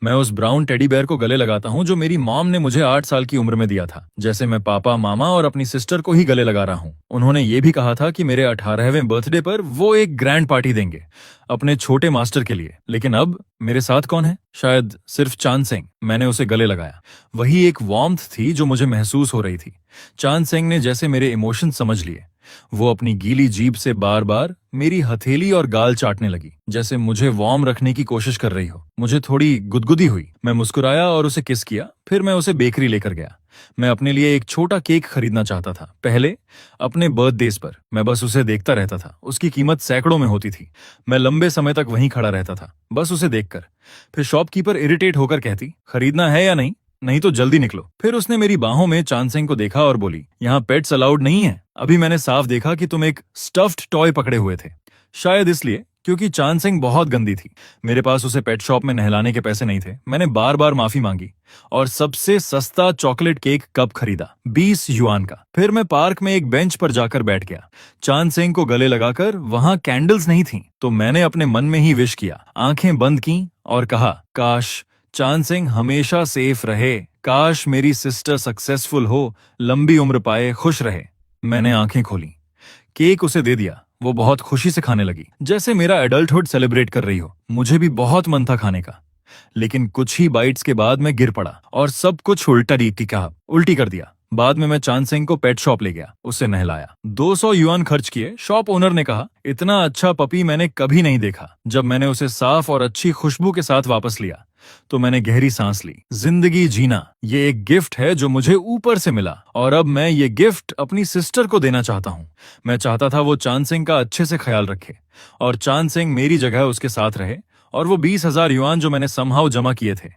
मैं उस ब्राउन टेडी बेयर को गले लगाता हूँ जो मेरी मॉम ने मुझे 8 साल की उम्र में दिया था। जैसे मैं पापा, मामा और अपनी सिस्टर को ही गले लगा रहा हूँ। उन्होंने ये भी कहा था कि मेरे 18वें बर्थडे पर वो एक ग्रैंड पार्टी देंगे अपने छोटे मास्टर के लिए। लेकिन अब मेरे साथ कौन है? शायद सिर्फ चांद सिंह। मैंने उसे गले लगाया। वही एक वार्मथ थी जो मुझे महसूस हो रही थी। चांद सिंह ने जैसे मेरे इमोशन समझ लिए। वो अपनी गीली जीभ से बार बार मेरी हथेली और गाल चाटने लगी, जैसे मुझे वार्म रखने की कोशिश कर रही हो। मुझे थोड़ी गुदगुदी हुई। मैं मुस्कुराया और उसे किस किया। फिर मैं उसे बेकरी लेकर गया। मैं अपने लिए एक छोटा केक खरीदना चाहता था। पहले अपने बर्थडेज पर मैं बस उसे देखता रहता था। उसकी कीमत सैकड़ों में होती थी। मैं लंबे समय तक वहीं खड़ा रहता था, बस उसे देखकर। फिर शॉपकीपर इरिटेट होकर कहती, खरीदना है या नहीं? नहीं तो जल्दी निकलो। फिर उसने मेरी बाहों में चांद सिंह को देखा और बोली, यहाँ पेट्स अलाउड नहीं है। अभी मैंने साफ देखा कि तुम एक स्टफ्ड टॉय पकड़े हुए थे। शायद इसलिए क्योंकि चांद सिंह बहुत गंदी थी। मेरे पास उसे पेट शॉप में नहलाने के पैसे नहीं थे। मैंने बार बार माफी मांगी और सबसे सस्ता चॉकलेट केक कप खरीदा, 20 युआन का। फिर मैं पार्क में एक बेंच पर जाकर बैठ गया। चांद सिंह को गले लगाकर वहां कैंडल्स नहीं थी, तो मैंने अपने मन में ही विश किया, आंखें बंद की और कहा, काश चांद सिंह हमेशा सेफ रहे। काश मेरी सिस्टर सक्सेसफुल हो, लंबी उम्र पाए, खुश रहे। मैंने आंखें खोली। केक उसे दे दिया। वो बहुत खुशी से खाने लगी, जैसे मेरा एडल्टहुड सेलिब्रेट कर रही हो। मुझे भी बहुत मन था खाने का, लेकिन कुछ ही बाइट्स के बाद मैं गिर पड़ा और सब कुछ उल्टी कर दिया। बाद में मैं चांद सिंह को पेट शॉप ले गया, उसे नहलाया। 200 युआन खर्च किए। शॉप ओनर ने कहा, इतना अच्छा पपी मैंने कभी नहीं देखा। जब मैंने उसे साफ और अच्छी खुशबू के साथ वापस लिया, तो मैंने गहरी सांस ली। जिंदगी जीना ये एक गिफ्ट है जो मुझे ऊपर से मिला, और अब मैं ये गिफ्ट अपनी सिस्टर को देना चाहता हूँ। मैं चाहता था वो चांद सिंह का अच्छे से ख्याल रखे और चांद सिंह मेरी जगह उसके साथ रहे। और वो 20,000 युआन जो मैंने समहाउ जमा किए थे,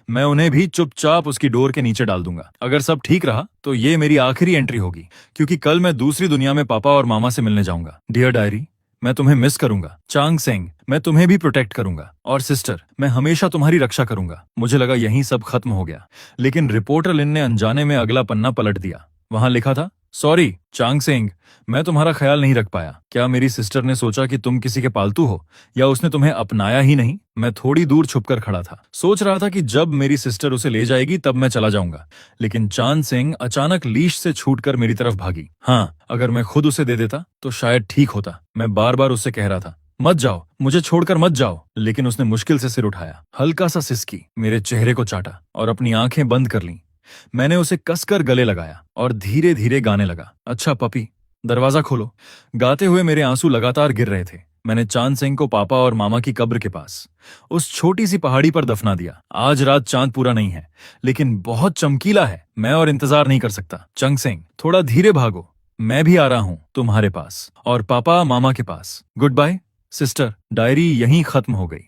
मैं उन्हें भी चुपचाप उसकी डोर के नीचे डाल दूंगा। अगर सब ठीक रहा तो ये मेरी आखिरी एंट्री होगी, क्योंकि कल मैं दूसरी दुनिया में पापा और मामा से मिलने जाऊंगा। डियर डायरी, मैं तुम्हें मिस करूंगा। चांग सिंह, मैं तुम्हें भी प्रोटेक्ट करूंगा। और सिस्टर, मैं हमेशा तुम्हारी रक्षा करूंगा। मुझे लगा यहीं सब खत्म हो गया, लेकिन रिपोर्टर लिन ने अनजाने में अगला पन्ना पलट दिया। वहां लिखा था, सॉरी चांग सिंह, मैं तुम्हारा ख्याल नहीं रख पाया। क्या मेरी सिस्टर ने सोचा कि तुम किसी के पालतू हो, या उसने तुम्हें अपनाया ही नहीं? मैं थोड़ी दूर छुपकर खड़ा था। सोच रहा था कि जब मेरी सिस्टर उसे ले जाएगी तब मैं चला जाऊंगा। लेकिन चांद सिंह अचानक लीश से छूटकर मेरी तरफ भागी। हाँ, अगर मैं खुद उसे दे देता तो शायद ठीक होता। मैं बार बार उससे कह रहा था, मत जाओ, मुझे छोड़कर मत जाओ। लेकिन उसने मुश्किल से सिर उठाया, हल्का सा सिसकी, मेरे चेहरे को चाटा और अपनी आंखें बंद कर लीं। मैंने उसे कसकर गले लगाया और धीरे धीरे गाने लगा, अच्छा पपी, दरवाजा खोलो। गाते हुए मेरे आंसू लगातार गिर रहे थे। मैंने चांद सिंह को पापा और मामा की कब्र के पास उस छोटी सी पहाड़ी पर दफना दिया। आज रात चांद पूरा नहीं है, लेकिन बहुत चमकीला है। मैं और इंतजार नहीं कर सकता। चंग सिंह, थोड़ा धीरे भागो, मैं भी आ रहा हूं तुम्हारे पास और पापा मामा के पास। Good bye sister. डायरी यहीं खत्म हो गई,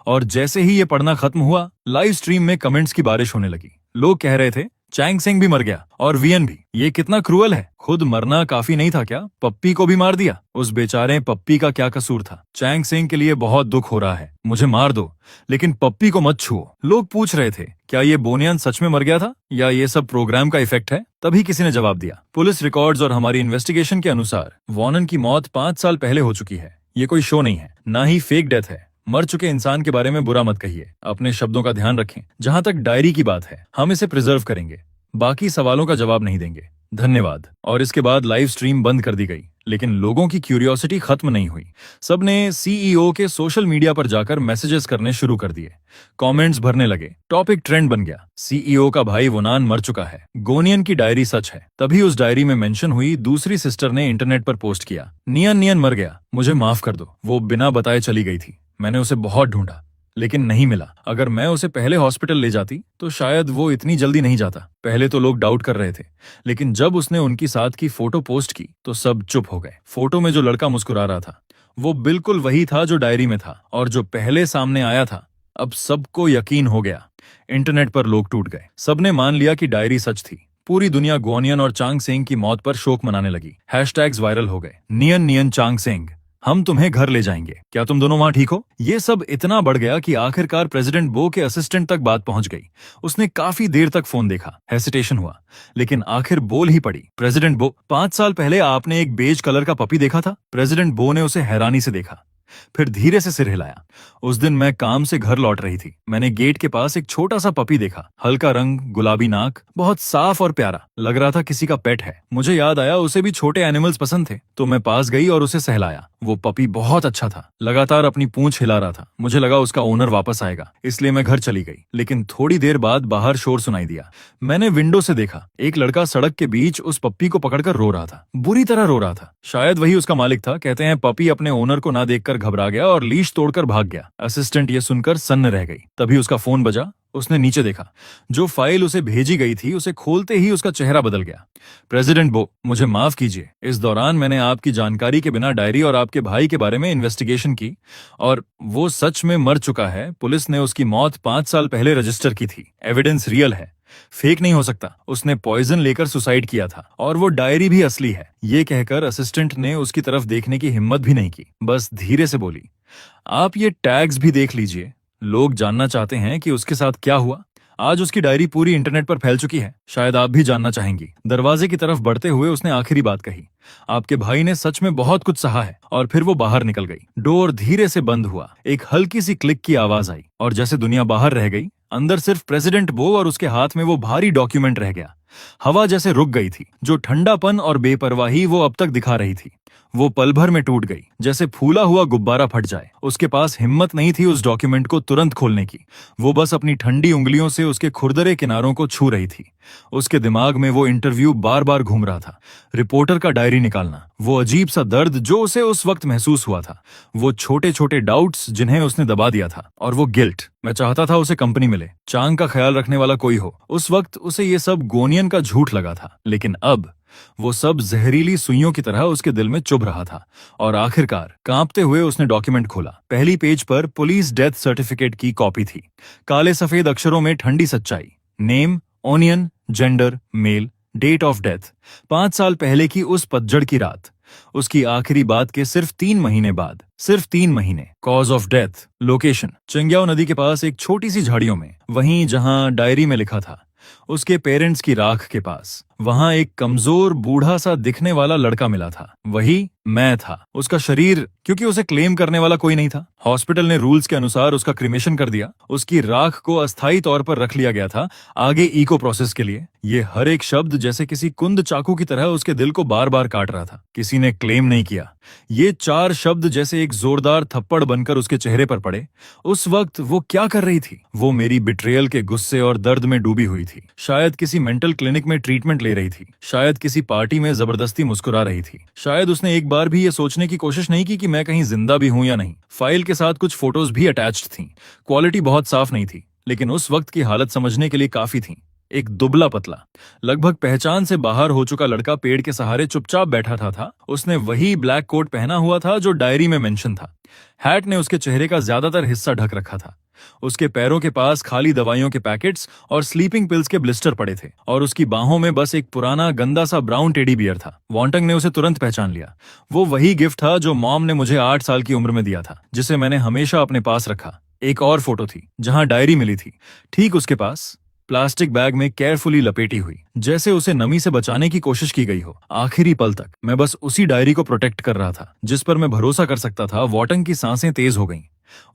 और जैसे ही ये पढ़ना खत्म हुआ, लाइव स्ट्रीम में कमेंट्स की बारिश होने लगी। लोग कह रहे थे, चैंग सिंह भी मर गया और वीएन भी। ये कितना क्रूअल है। खुद मरना काफी नहीं था क्या? पप्पी को भी मार दिया। उस बेचारे पप्पी का क्या कसूर था? चैंग सिंह के लिए बहुत दुख हो रहा है। मुझे मार दो, लेकिन पप्पी को मत छुओ। लोग पूछ रहे थे, क्या ये बोनियन सच में मर गया था या ये सब प्रोग्राम का इफेक्ट है? तभी किसी ने जवाब दिया, पुलिस रिकॉर्ड्स और हमारी इन्वेस्टिगेशन के अनुसार वॉनन की मौत 5 साल पहले हो चुकी है। ये कोई शो नहीं है, ना ही फेक डेथ है। मर चुके इंसान के बारे में बुरा मत कहिए। अपने शब्दों का ध्यान रखें। जहां तक डायरी की बात है, हम इसे प्रिजर्व करेंगे, बाकी सवालों का जवाब नहीं देंगे। धन्यवाद। और इसके बाद लाइव स्ट्रीम बंद कर दी गई, लेकिन लोगों की क्यूरियोसिटी खत्म नहीं हुई। सबने सीईओ के सोशल मीडिया पर जाकर मैसेजेस करने शुरू कर दिए। कमेंट्स भरने लगे। टॉपिक ट्रेंड बन गया। सीईओ का भाई वोनान मर चुका है। गोनियन की डायरी सच है। तभी उस डायरी में मेंशन हुई दूसरी सिस्टर ने इंटरनेट पर पोस्ट किया, नियन नियन मर गया, मुझे माफ कर दो। वो बिना बताए चली गई थी। मैंने उसे बहुत ढूंढा, लेकिन नहीं मिला। अगर मैं उसे पहले हॉस्पिटल ले जाती तो शायद वो इतनी जल्दी नहीं जाता। पहले तो लोग डाउट कर रहे थे, लेकिन जब उसने उनकी साथ की फोटो पोस्ट की तो सब चुप हो गए। फोटो में जो लड़का मुस्कुरा रहा था वो बिल्कुल वही था जो डायरी में था, और जो पहले सामने आया था। अब सबको यकीन हो गया। इंटरनेट पर लोग टूट गए। सबने मान लिया कि डायरी सच थी। पूरी दुनिया गोनियन और चांग सेंग की मौत पर शोक मनाने लगी। हैशटैग्स वायरल हो गए। नियन नियन चांग सेंग, हम तुम्हें घर ले जाएंगे, क्या तुम दोनों वहां ठीक हो? ये सब इतना बढ़ गया कि आखिरकार प्रेसिडेंट बो के असिस्टेंट तक बात पहुंच गई। उसने काफी देर तक फोन देखा, हेसिटेशन हुआ, लेकिन आखिर बोल ही पड़ी। प्रेसिडेंट बो, 5 साल पहले आपने एक बेज कलर का पपी देखा था? प्रेसिडेंट बो ने उसे हैरानी से देखा, फिर धीरे से सिर हिलाया। उस दिन मैं काम से घर लौट रही थी। मैंने गेट के पास एक छोटा सा पपी देखा। हल्का रंग, गुलाबी नाक, बहुत साफ और प्यारा, लग रहा था किसी का पेट है। मुझे याद आया उसे भी छोटे एनिमल्स पसंद थे, तो मैं पास गई और उसे सहलाया। वो पपी बहुत अच्छा था, लगातार अपनी पूंछ हिला रहा था। मुझे लगा उसका ओनर वापस आएगा, इसलिए मैं घर चली गई। लेकिन थोड़ी देर बाद बाहर शोर सुनाई दिया। मैंने विंडो से देखा, एक लड़का सड़क के बीच उस पप्पी को पकड़कर रो रहा था, बुरी तरह रो रहा था। शायद वही उसका मालिक था। कहते हैं पपी अपने ओनर को ना देखकर घबरा गया और लीश तोड़कर भाग गया। असिस्टेंट ये सुनकर सन्न रह गई। तभी उसका फोन बजा। उसने नीचे देखा, जो फाइल उसे भेजी गई थी उसे खोलते ही उसका चेहरा बदल गया। प्रेसिडेंट बो, मुझे माफ कीजिए, इस दौरान मैंने आपकी जानकारी के बिना डायरी और आपके भाई के बारे में इन्वेस्टिगेशन की, और वो सच में मर चुका है। पुलिस ने उसकी मौत 5 साल पहले रजिस्टर की थी। एविडेंस रियल है, फेक नहीं हो सकता। उसने पॉइजन लेकर सुसाइड किया था, और वो डायरी भी असली है। ये कहकर असिस्टेंट ने उसकी तरफ देखने की हिम्मत भी नहीं की, बस धीरे से बोली, आप ये टैग्स भी देख लीजिए। लोग जानना चाहते हैं कि उसके साथ क्या हुआ। आज उसकी डायरी पूरी इंटरनेट पर फैल चुकी है, शायद आप भी जानना चाहेंगी। दरवाजे की तरफ बढ़ते हुए उसने आखिरी बात कही, आपके भाई ने सच में बहुत कुछ सहा है। और फिर वो बाहर निकल गई। डोर धीरे से बंद हुआ, एक हल्की सी क्लिक की आवाज आई, और जैसे दुनिया बाहर रह गई, अंदर सिर्फ प्रेसिडेंट बो और उसके हाथ में वो भारी डॉक्यूमेंट रह गया। हवा जैसे रुक गई थी। जो ठंडापन और बेपरवाही वो अब तक दिखा रही थी, वो पल भर में टूट गई, जैसे फूला हुआ गुब्बारा फट जाए। उसके पास हिम्मत नहीं थी उस डॉक्यूमेंट को तुरंत खोलने की। वो बस अपनी ठंडी उंगलियों से उसके खुरदरे किनारों को छू रही थी। उसके दिमाग में वो इंटरव्यू बार बार घूम रहा था, रिपोर्टर का डायरी निकालना, वो अजीब सा दर्द जो उसे उस वक्त महसूस हुआ था, वो छोटे छोटे डाउट्स जिन्हें उसने दबा दिया था, और वो गिल्ट। मैं चाहता था उसे कंपनी मिले, चांग का ख्याल रखने वाला कोई हो। उस वक्त उसे ये सब गोनियन का झूठ लगा था, लेकिन अब वो सब जहरीली सुइयों की तरह उसके दिल में चुभ रहा था। और आखिरकार कांपते हुए उसने डॉक्यूमेंट खोला। पहली पेज पर पुलिस डेथ सर्टिफिकेट की कॉपी थी। काले सफेद अक्षरों में ठंडी सच्चाई, name onion, gender male, date of death 5 साल पहले की उस पतझड़ की रात, उसकी आखिरी बात के सिर्फ 3 महीने बाद, सिर्फ 3 महीने। कॉज ऑफ डेथ, लोकेशन चंग्याओ नदी के पास एक छोटी सी झाड़ियों में, वहीं जहां डायरी में लिखा था, उसके पेरेंट्स की राख के पास। वहां एक कमजोर बूढ़ा सा दिखने वाला लड़का मिला था, वही मैं था। उसका शरीर, क्योंकि उसे क्लेम करने वाला कोई नहीं था, हॉस्पिटल ने रूल्स के अनुसार उसका क्रिमेशन कर दिया। उसकी राख को अस्थायी तौर पर रख लिया गया था आगे इको प्रोसेस के लिए। ये हर एक शब्द जैसे किसी कुंद चाकू की तरह उसके दिल को बार बार काट रहा था। किसी ने क्लेम नहीं किया। ये 4 शब्द जैसे एक जोरदार थप्पड़ बनकर उसके चेहरे पर पड़े। उस वक्त वो क्या कर रही थी? वो मेरी बिट्रेयल के गुस्से और दर्द में डूबी हुई थी। शायद किसी मेंटल क्लिनिक में ट्रीटमेंट ले रही थी, शायद किसी पार्टी में जबरदस्ती मुस्कुरा रही थी, शायद उसने एक बार भी ये सोचने की कोशिश नहीं की कि मैं कहीं जिंदा भी हूं या नहीं। फाइल के साथ कुछ फोटोज भी अटैच्ड थीं। क्वालिटी बहुत साफ नहीं थी, लेकिन उस वक्त की हालत समझने के लिए काफी थी। एक दुबला पतला, लगभग पहचान से बाहर हो चुका लड़का पेड़ के सहारे चुपचाप बैठा था। उसने वही ब्लैक कोट पहना हुआ था जो डायरी में मेंशन था। हैट ने उसके चेहरे का ज्यादातर हिस्सा ढक रखा था। उसके पैरों के पास खाली दवाइयों के पैकेट्स और स्लीपिंग पिल्स के ब्लिस्टर पड़े थे, और उसकी बाहों में बस एक पुराना गंदा सा ब्राउन टेडी बियर था। वॉन्टंग ने उसे तुरंत पहचान लिया। वो वही गिफ्ट था जो मॉम ने मुझे 8 साल की उम्र में दिया था, जिसे मैंने हमेशा अपने पास रखा। एक और फोटो थी जहां डायरी मिली थी, ठीक उसके पास, प्लास्टिक बैग में केयरफुली लपेटी हुई, जैसे उसे नमी से बचाने की कोशिश की गई हो। आखिरी पल तक मैं बस उसी डायरी को प्रोटेक्ट कर रहा था, जिस पर मैं भरोसा कर सकता था। वॉटंग की सांसें तेज हो गईं।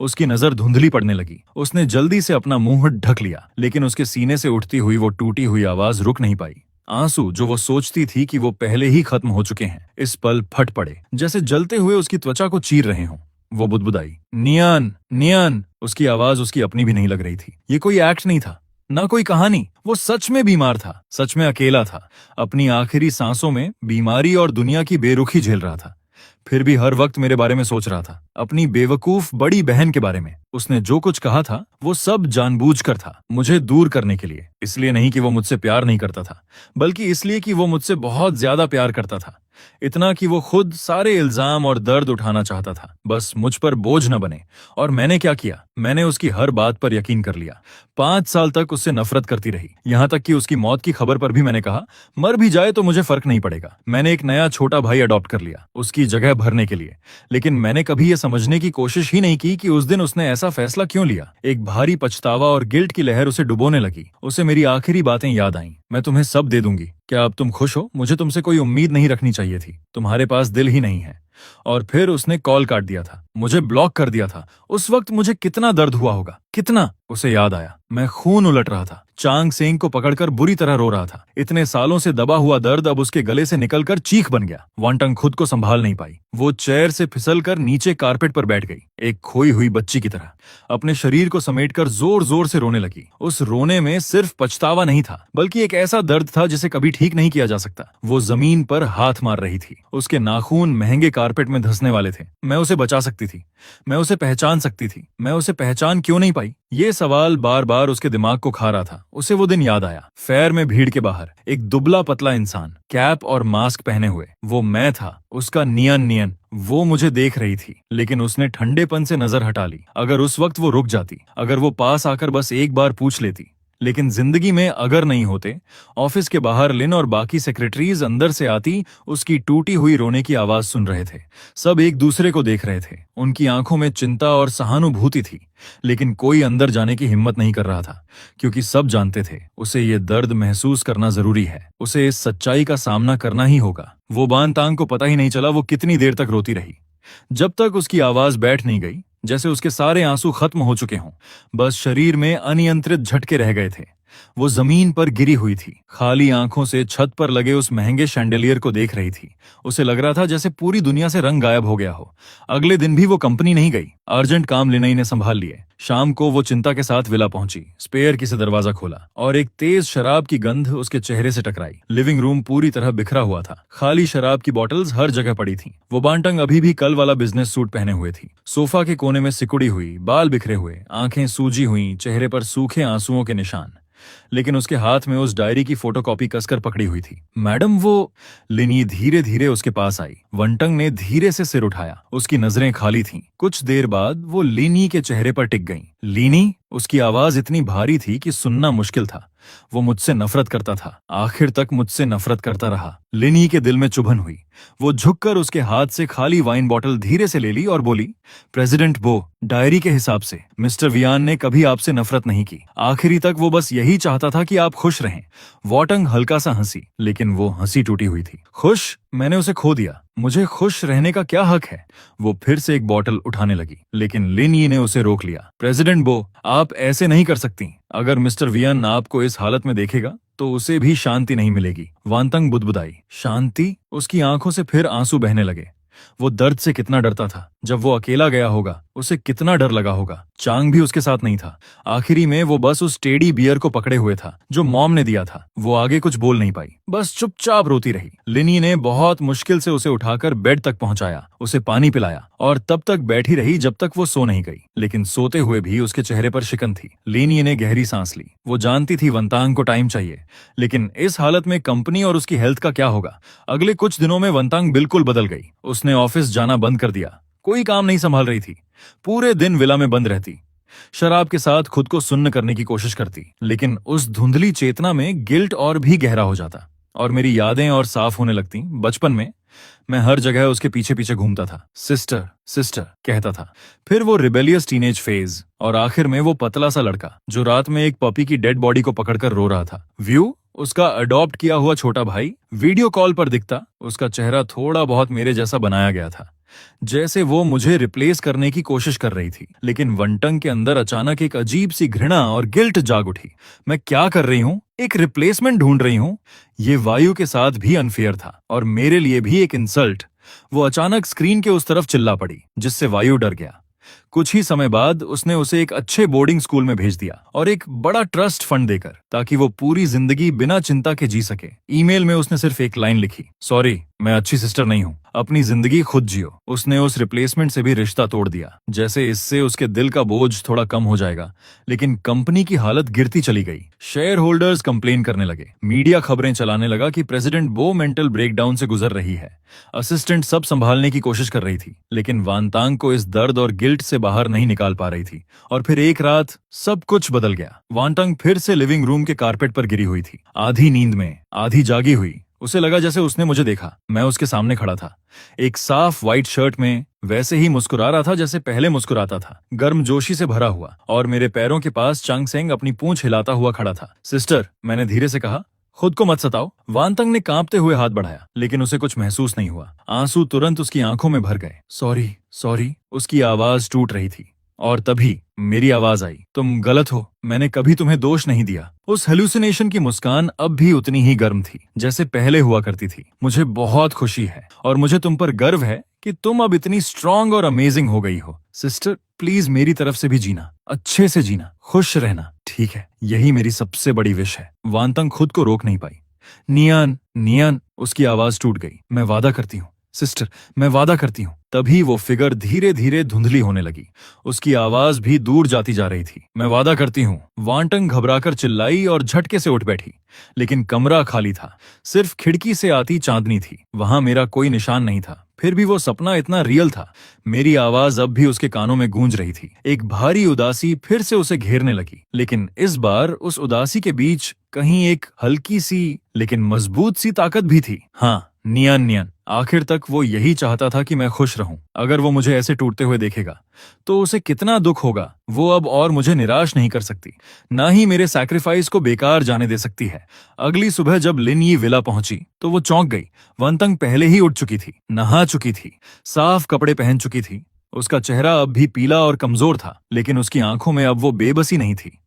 उसकी नजर धुंधली पड़ने लगी। उसने जल्दी से अपना मुंह ढक लिया, लेकिन उसके सीने से उठती हुई वो टूटी हुई आवाज रुक नहीं पाई। आंसू जो वो सोचती थी कि वो पहले ही खत्म हो चुके हैं, इस पल फट पड़े, जैसे जलते हुए उसकी त्वचा को चीर रहे हों। वो बुदबुदाई, नियन नियन। उसकी आवाज उसकी अपनी भी नहीं लग रही थी। ये कोई एक्ट नहीं था, ना कोई कहानी। वो सच में बीमार था, सच में अकेला था, अपनी आखिरी सांसों में बीमारी और दुनिया की बेरुखी झेल रहा था। फिर भी हर वक्त मेरे बारे में सोच रहा था, अपनी बेवकूफ बड़ी बहन के बारे में। उसने जो कुछ कहा था वो सब जानबूझकर था, मुझे दूर करने के लिए। इसलिए नहीं कि वो मुझसे प्यार नहीं करता था, बल्कि इसलिए कि वो मुझसे बहुत ज्यादा प्यार करता था। इतना कि वो खुद सारे इल्जाम और दर्द उठाना चाहता था, बस मुझ पर बोझ न बने। और मैंने क्या किया, मैंने उसकी हर बात पर यकीन कर लिया। 5 साल तक उससे नफरत करती रही, यहाँ तक कि उसकी मौत की खबर पर भी मैंने कहा, मर भी जाए तो मुझे फर्क नहीं पड़ेगा। मैंने एक नया छोटा भाई अडॉप्ट कर लिया उसकी जगह भरने के लिए। लेकिन मैंने कभी यह समझने की कोशिश ही नहीं की कि उस दिन उसने ऐसा फैसला क्यों लिया। एक भारी पछतावा और गिल्ट की लहर उसे डुबोने लगी। उसे मेरी आखिरी बातें याद आईं। मैं तुम्हें सब दे दूंगी, क्या अब तुम खुश हो? मुझे तुमसे कोई उम्मीद नहीं रखनी चाहिए थी, तुम्हारे पास दिल ही नहीं है। और फिर उसने कॉल काट दिया था, मुझे ब्लॉक कर दिया था। उस वक्त मुझे कितना दर्द हुआ होगा, कितना। उसे याद आया, मैं खून उलट रहा था, चांग सेंग को पकड़कर बुरी तरह रो रहा था। इतने सालों से दबा हुआ दर्द अब उसके गले से निकलकर चीख बन गया। वांटंग खुद को संभाल नहीं पाई। वो चेयर से फिसलकर नीचे कारपेट पर बैठ गई, एक खोई हुई बच्ची की तरह। अपने शरीर को समेटकर जोर जोर से रोने लगी। उस रोने में सिर्फ पछतावा नहीं था, बल्कि एक ऐसा दर्द था जिसे कभी ठीक नहीं किया जा सकता। वो जमीन पर हाथ मार रही थी, उसके नाखून महंगे कारपेट में धंसने वाले थे। मैं उसे बचा सकती थी, मैं उसे पहचान सकती थी। मैं उसे पहचान क्यों नहीं पाई? ये सवाल बार बार उसके दिमाग को खा रहा था। उसे वो दिन याद आया, फेयर में भीड़ के बाहर एक दुबला पतला इंसान, कैप और मास्क पहने हुए। वो मैं था, उसका नियन नियन। वो मुझे देख रही थी, लेकिन उसने ठंडेपन से नजर हटा ली। अगर उस वक्त वो रुक जाती, अगर वो पास आकर बस एक बार पूछ लेती। लेकिन जिंदगी में अगर नहीं होते। ऑफिस के बाहर लिन और बाकी सेक्रेटरीज अंदर से आती उसकी टूटी हुई रोने की आवाज सुन रहे थे। सब एक दूसरे को देख रहे थे, उनकी आंखों में चिंता और सहानुभूति थी। लेकिन कोई अंदर जाने की हिम्मत नहीं कर रहा था, क्योंकि सब जानते थे उसे ये दर्द महसूस करना जरूरी है। उसे इस सच्चाई का सामना करना ही होगा। वो वांतांग को पता ही नहीं चला वो कितनी देर तक रोती रही, जब तक उसकी आवाज बैठ नहीं गई, जैसे उसके सारे आंसू खत्म हो चुके हों। बस शरीर में अनियंत्रित झटके रह गए थे। वो जमीन पर गिरी हुई थी, खाली आंखों से छत पर लगे उस महंगे शैंडलियर को देख रही थी। उसे लग रहा था जैसे पूरी दुनिया से रंग गायब हो गया हो। अगले दिन भी वो कंपनी नहीं गई। अर्जेंट काम लिनई ने संभाल लिए। शाम को वो चिंता के साथ विला पहुंची। स्पेयर की से दरवाजा खोला और एक तेज शराब की गंध उसके चेहरे से टकराई। लिविंग रूम पूरी तरह बिखरा हुआ था, खाली शराब की बॉटल्स हर जगह पड़ी थीं। वो बांटंग अभी भी कल वाला बिजनेस सूट पहने हुए थी। सोफा के कोने में सिकुड़ी हुई, बाल बिखरे हुए, आंखें सूजी हुई, चेहरे पर सूखे आंसुओं के निशान। लेकिन उसके हाथ में उस डायरी की फोटोकॉपी कसकर पकड़ी हुई थी। मैडम, वो। लिनी धीरे धीरे उसके पास आई। वंटंग ने धीरे से सिर उठाया। उसकी नजरें खाली थीं। कुछ देर बाद वो लिनी के चेहरे पर टिक गईं। लिनी? उसकी आवाज इतनी भारी थी कि सुनना मुश्किल था। वो मुझसे नफरत करता था, आखिर तक मुझसे नफरत करता रहा। लिनी के दिल में चुभन हुई। वो झुककर उसके हाथ से खाली वाइन बॉटल धीरे से ले ली और बोली, प्रेसिडेंट बो, डायरी के हिसाब से मिस्टर वियान ने कभी आपसे नफरत नहीं की। आखिरी तक वो बस यही चाहता था कि आप खुश रहें। वॉटंग हल्का सा हंसी, लेकिन वो हंसी टूटी हुई थी। खुश? मैंने उसे खो दिया, मुझे खुश रहने का क्या हक है? वो फिर से एक बॉटल उठाने लगी, लेकिन लिनी ने उसे रोक लिया। प्रेसिडेंट बो, आप ऐसे नहीं कर सकती। अगर मिस्टर वियन आपको इस हालत में देखेगा तो उसे भी शांति नहीं मिलेगी। वांतंग बुदबुदाई। शांति? उसकी आंखों से फिर आंसू बहने लगे। वो दर्द से कितना डरता था। जब वो अकेला गया होगा, उसे कितना डर लगा होगा। चांग भी उसके साथ नहीं था। आखिरी में वो बस उस टेडी बियर को पकड़े हुए था जो मॉम ने दिया था। वो आगे कुछ बोल नहीं पाई, बस चुपचाप रोती रही। लिनी ने बहुत मुश्किल से उसे उठाकर बेड तक पहुंचाया, उसे पानी पिलाया और तब तक बैठी रही जब तक वो सो नहीं गई। लेकिन सोते हुए भी उसके चेहरे पर शिकन थी। लिनी ने गहरी सांस ली। वो जानती थी वंतांग को टाइम चाहिए, लेकिन इस हालत में कंपनी और उसकी हेल्थ का क्या होगा? अगले कुछ दिनों में वंतांग बिल्कुल बदल गई। उसने ऑफिस जाना बंद कर दिया, कोई काम नहीं संभाल रही थी, पूरे दिन विला में बंद रहती, शराब के साथ खुद को सुन्न करने की कोशिश करती। लेकिन उस धुंधली चेतना में गिल्ट और भी गहरा हो जाता और मेरी यादें और साफ होने लगती। बचपन में मैं हर जगह उसके पीछे पीछे घूमता था, सिस्टर सिस्टर कहता था। फिर वो रिबेलियस टीनेज फेज और आखिर में वो पतला सा लड़का जो रात में एक पपी की डेड बॉडी को पकड़कर रो रहा था। व्यू, उसका अडॉप्ट किया हुआ छोटा भाई, वीडियो कॉल पर दिखता। उसका चेहरा थोड़ा बहुत मेरे जैसा बनाया गया था, जैसे वो मुझे रिप्लेस करने की कोशिश कर रही थी। लेकिन वंटंग के अंदर अचानक एक अजीब सी घृणा और गिल्ट जाग उठी। मैं क्या कर रही हूँ? एक रिप्लेसमेंट ढूंढ रही हूँ? ये वायु के साथ भी अनफेयर था और मेरे लिए भी एक इंसल्ट। वो अचानक स्क्रीन के उस तरफ चिल्ला पड़ी, जिससे वायु डर गया। कुछ ही समय बाद उसने उसे एक अच्छे बोर्डिंग स्कूल में भेज दिया और एक बड़ा ट्रस्ट फंड देकर, ताकि वो पूरी जिंदगी बिना चिंता के जी सके। ईमेल में उसने सिर्फ एक लाइन लिखी, सॉरी मैं अच्छी सिस्टर नहीं हूँ, अपनी जिंदगी खुद जियो। उसने उस रिप्लेसमेंट से भी रिश्ता तोड़ दिया, जैसे इससे उसके दिल का बोझ थोड़ा कम हो जाएगा। लेकिन कंपनी की हालत गिरती चली गई। शेयर होल्डर्स कंप्लेन करने लगे, मीडिया खबरें चलाने लगा कि प्रेसिडेंट बो मेंटल ब्रेकडाउन से गुजर रही है। असिस्टेंट सब संभालने की कोशिश कर रही थी, लेकिन वानतांग को इस दर्द और गिल्ट से बाहर नहीं निकाल पा रही थी। और फिर एक रात सब कुछ बदल गया। वानतांग फिर से लिविंग रूम के कारपेट पर गिरी हुई थी, आधी नींद में आधी जागी हुई। उसे लगा जैसे उसने मुझे देखा। मैं उसके सामने खड़ा था, एक साफ व्हाइट शर्ट में, वैसे ही मुस्कुरा रहा था जैसे पहले मुस्कुराता था, गर्मजोशी से भरा हुआ। और मेरे पैरों के पास चांगसेंग अपनी पूंछ हिलाता हुआ खड़ा था। सिस्टर, मैंने धीरे से कहा, खुद को मत सताओ। वानतंग ने कांपते हुए हाथ बढ़ाया, लेकिन उसे कुछ महसूस नहीं हुआ। आंसू तुरंत उसकी आंखों में भर गए। सॉरी सॉरी, उसकी आवाज टूट रही थी। और तभी मेरी आवाज आई, तुम गलत हो, मैंने कभी तुम्हें दोष नहीं दिया। उस हेलुसिनेशन की मुस्कान अब भी उतनी ही गर्म थी जैसे पहले हुआ करती थी। मुझे बहुत खुशी है और मुझे तुम पर गर्व है कि तुम अब इतनी स्ट्रांग और अमेजिंग हो गई हो। सिस्टर, प्लीज मेरी तरफ से भी जीना, अच्छे से जीना, खुश रहना, ठीक है? यही मेरी सबसे बड़ी विश है। वानतंग खुद को रोक नहीं पाई। नियान, नियान, उसकी आवाज टूट गई। मैं वादा करती हूँ सिस्टर, मैं वादा करती हूँ। तभी वो फिगर धीरे धीरे धुंधली होने लगी। उसकी आवाज भी दूर जाती जा रही थी। मैं वादा करती हूँ। वानतंग घबराकर चिल्लाई और झटके से उठ बैठी। लेकिन कमरा खाली था, सिर्फ खिड़की से आती चांदनी थी। वहां मेरा कोई निशान नहीं था। फिर भी वो सपना इतना रियल था। मेरी आवाज अब भी उसके कानों में गूंज रही थी। एक भारी उदासी फिर से उसे घेरने लगी, लेकिन इस बार उस उदासी के बीच कहीं एक हल्की सी लेकिन मजबूत सी ताकत भी थी। हाँ, नियन नियन। आखिर तक वो यही चाहता था कि मैं खुश रहूं। अगर वो मुझे ऐसे टूटते हुए देखेगा तो उसे कितना दुख होगा। वो अब और मुझे निराश नहीं कर सकती, ना ही मेरे सैक्रिफाइस को बेकार जाने दे सकती है। अगली सुबह जब लिन यी विला पहुंची तो वो चौंक गई। वानतंग पहले ही उठ चुकी थी, नहा चुकी थी, साफ कपड़े पहन चुकी थी। उसका चेहरा अब भी पीला और कमजोर था, लेकिन उसकी आंखों में अब वो बेबसी नहीं थी।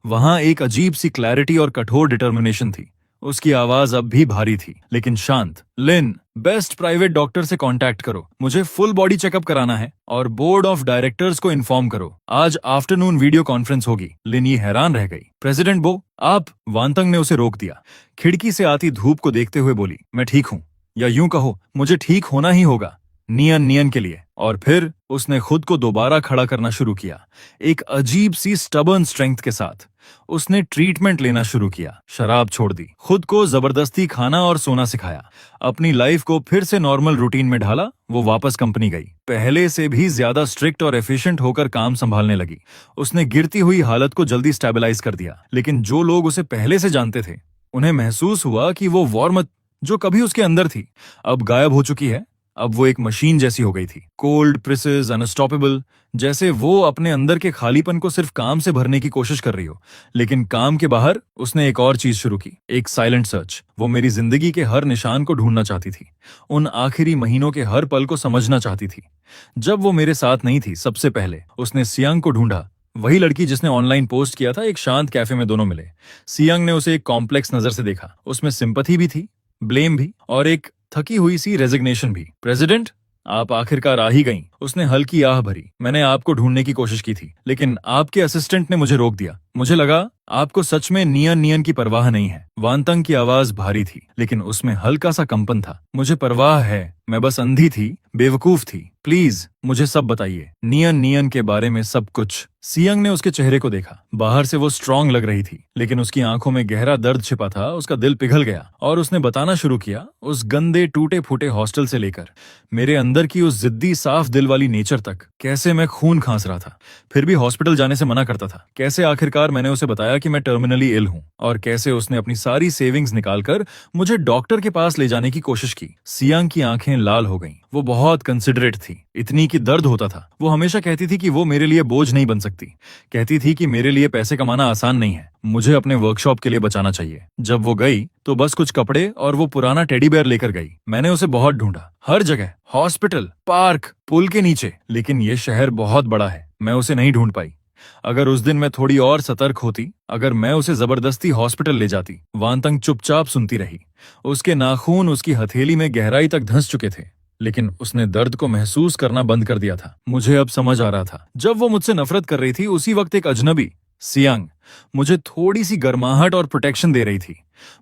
वहां एक अजीब सी क्लैरिटी और कठोर डिटर्मिनेशन थी। उसकी आवाज अब भी भारी थी, लेकिन शांत। लिन, बेस्ट प्राइवेट डॉक्टर से कांटेक्ट करो, मुझे फुल बॉडी चेकअप कराना है, और बोर्ड ऑफ डायरेक्टर्स को इन्फॉर्म करो। आज आफ्टरनून वीडियो कॉन्फ्रेंस होगी। लिन ये हैरान रह गई। प्रेसिडेंट बो, आप? वानतंग ने उसे रोक दिया। खिड़की से आती धूप को देखते हुए बोली, मैं ठीक हूँ, या यूं कहो मुझे ठीक होना ही होगा, नियन नियन के लिए। और फिर उसने खुद को दोबारा खड़ा करना शुरू किया, एक अजीब सी स्टबर्न स्ट्रेंथ के साथ। उसने ट्रीटमेंट लेना शुरू किया, शराब छोड़ दी, खुद को जबरदस्ती खाना और सोना सिखाया, अपनी लाइफ को फिर से नॉर्मल रूटीन में ढाला। वो वापस कंपनी गई, पहले से भी ज्यादा स्ट्रिक्ट और एफिशिएंट होकर काम संभालने लगी। उसने गिरती हुई हालत को जल्दी स्टेबलाइज कर दिया। लेकिन जो लोग उसे पहले से जानते थे, उन्हें महसूस हुआ कि वो वार्मथ जो कभी उसके अंदर थी, अब गायब हो चुकी है। अब वो एक मशीन जैसी हो गई थी, कोल्ड, प्रिसिज, अनस्टॉपेबल, जैसे वो अपने अंदर के खालीपन को सिर्फ काम से भरने की कोशिश कर रही हो। लेकिन काम के बाहर उसने एक और चीज शुरू की, एक साइलेंट सर्च। वो मेरी जिंदगी के हर निशान को ढूंढना चाहती थी, उन आखिरी महीनों के हर पल को समझना चाहती थी। जब वो मेरे साथ नहीं थी, सबसे पहले उसने सियांग को ढूंढा, वही लड़की जिसने ऑनलाइन पोस्ट किया था। एक शांत कैफे में दोनों मिले। सियांग ने उसे एक कॉम्प्लेक्स नजर से देखा, उसमें सिंपैथी भी थी, ब्लेम भी, और एक थकी हुई सी रेजिग्नेशन भी। प्रेसिडेंट, आप आखिरकार आ ही गईं। उसने हल्की आह भरी। मैंने आपको ढूंढने की कोशिश की थी, लेकिन आपके असिस्टेंट ने मुझे रोक दिया। मुझे लगा आपको सच में नियन नियन की परवाह नहीं है। वानतंग की आवाज भारी थी, लेकिन उसमें हल्का सा कंपन था। मुझे परवाह है, मैं बस अंधी थी, बेवकूफ थी। प्लीज मुझे सब बताइए, नियन नियन के बारे में सब कुछ। सियांग ने उसके चेहरे को देखा। बाहर से वो स्ट्रांग लग रही थी, लेकिन उसकी आंखों में गहरा दर्द छिपा था। उसका दिल पिघल गया और उसने बताना शुरू किया, उस गंदे टूटे फूटे हॉस्टल से लेकर मेरे अंदर की उस जिद्दी साफ दिल वाली नेचर तक, कैसे मैं खून खांस रहा था, फिर भी हॉस्पिटल जाने से मना करता था। कैसे आखिरकार मैंने उसे बताया कि मैं टर्मिनली इल हूं, और कैसे उसने अपनी सारी सेविंग्स निकालकर मुझे डॉक्टर के पास ले जाने की कोशिश की। सियांग की आंखें लाल हो गईं। वो बहुत कंसिडरेट थी, इतनी कि दर्द होता था। वो हमेशा कहती थी कि वो मेरे लिए बोझ नहीं बन सकती, कहती थी कि मेरे लिए पैसे कमाना आसान नहीं है, मुझे अपने वर्कशॉप के लिए बचाना चाहिए। जब वो गई तो बस कुछ कपड़े और वो पुराना टेडी बेयर लेकर गई। मैंने उसे बहुत ढूंढा, हर जगह, हॉस्पिटल, पार्क, पुल के नीचे, लेकिन ये शहर बहुत बड़ा है, मैं उसे नहीं ढूंढ पाई। अगर उस दिन मैं थोड़ी और सतर्क होती, अगर मैं उसे जबरदस्ती हॉस्पिटल ले जाती। वानतंग चुपचाप सुनती रही। उसके नाखून उसकी हथेली में गहराई तक धंस चुके थे। लेकिन उसने दर्द को महसूस करना बंद कर दिया था। मुझे अब समझ आ रहा था, जब वो मुझसे नफरत कर रही थी उसी वक्त एक अजनबी सियांग मुझे थोड़ी सी गर्माहट और प्रोटेक्शन दे रही थी,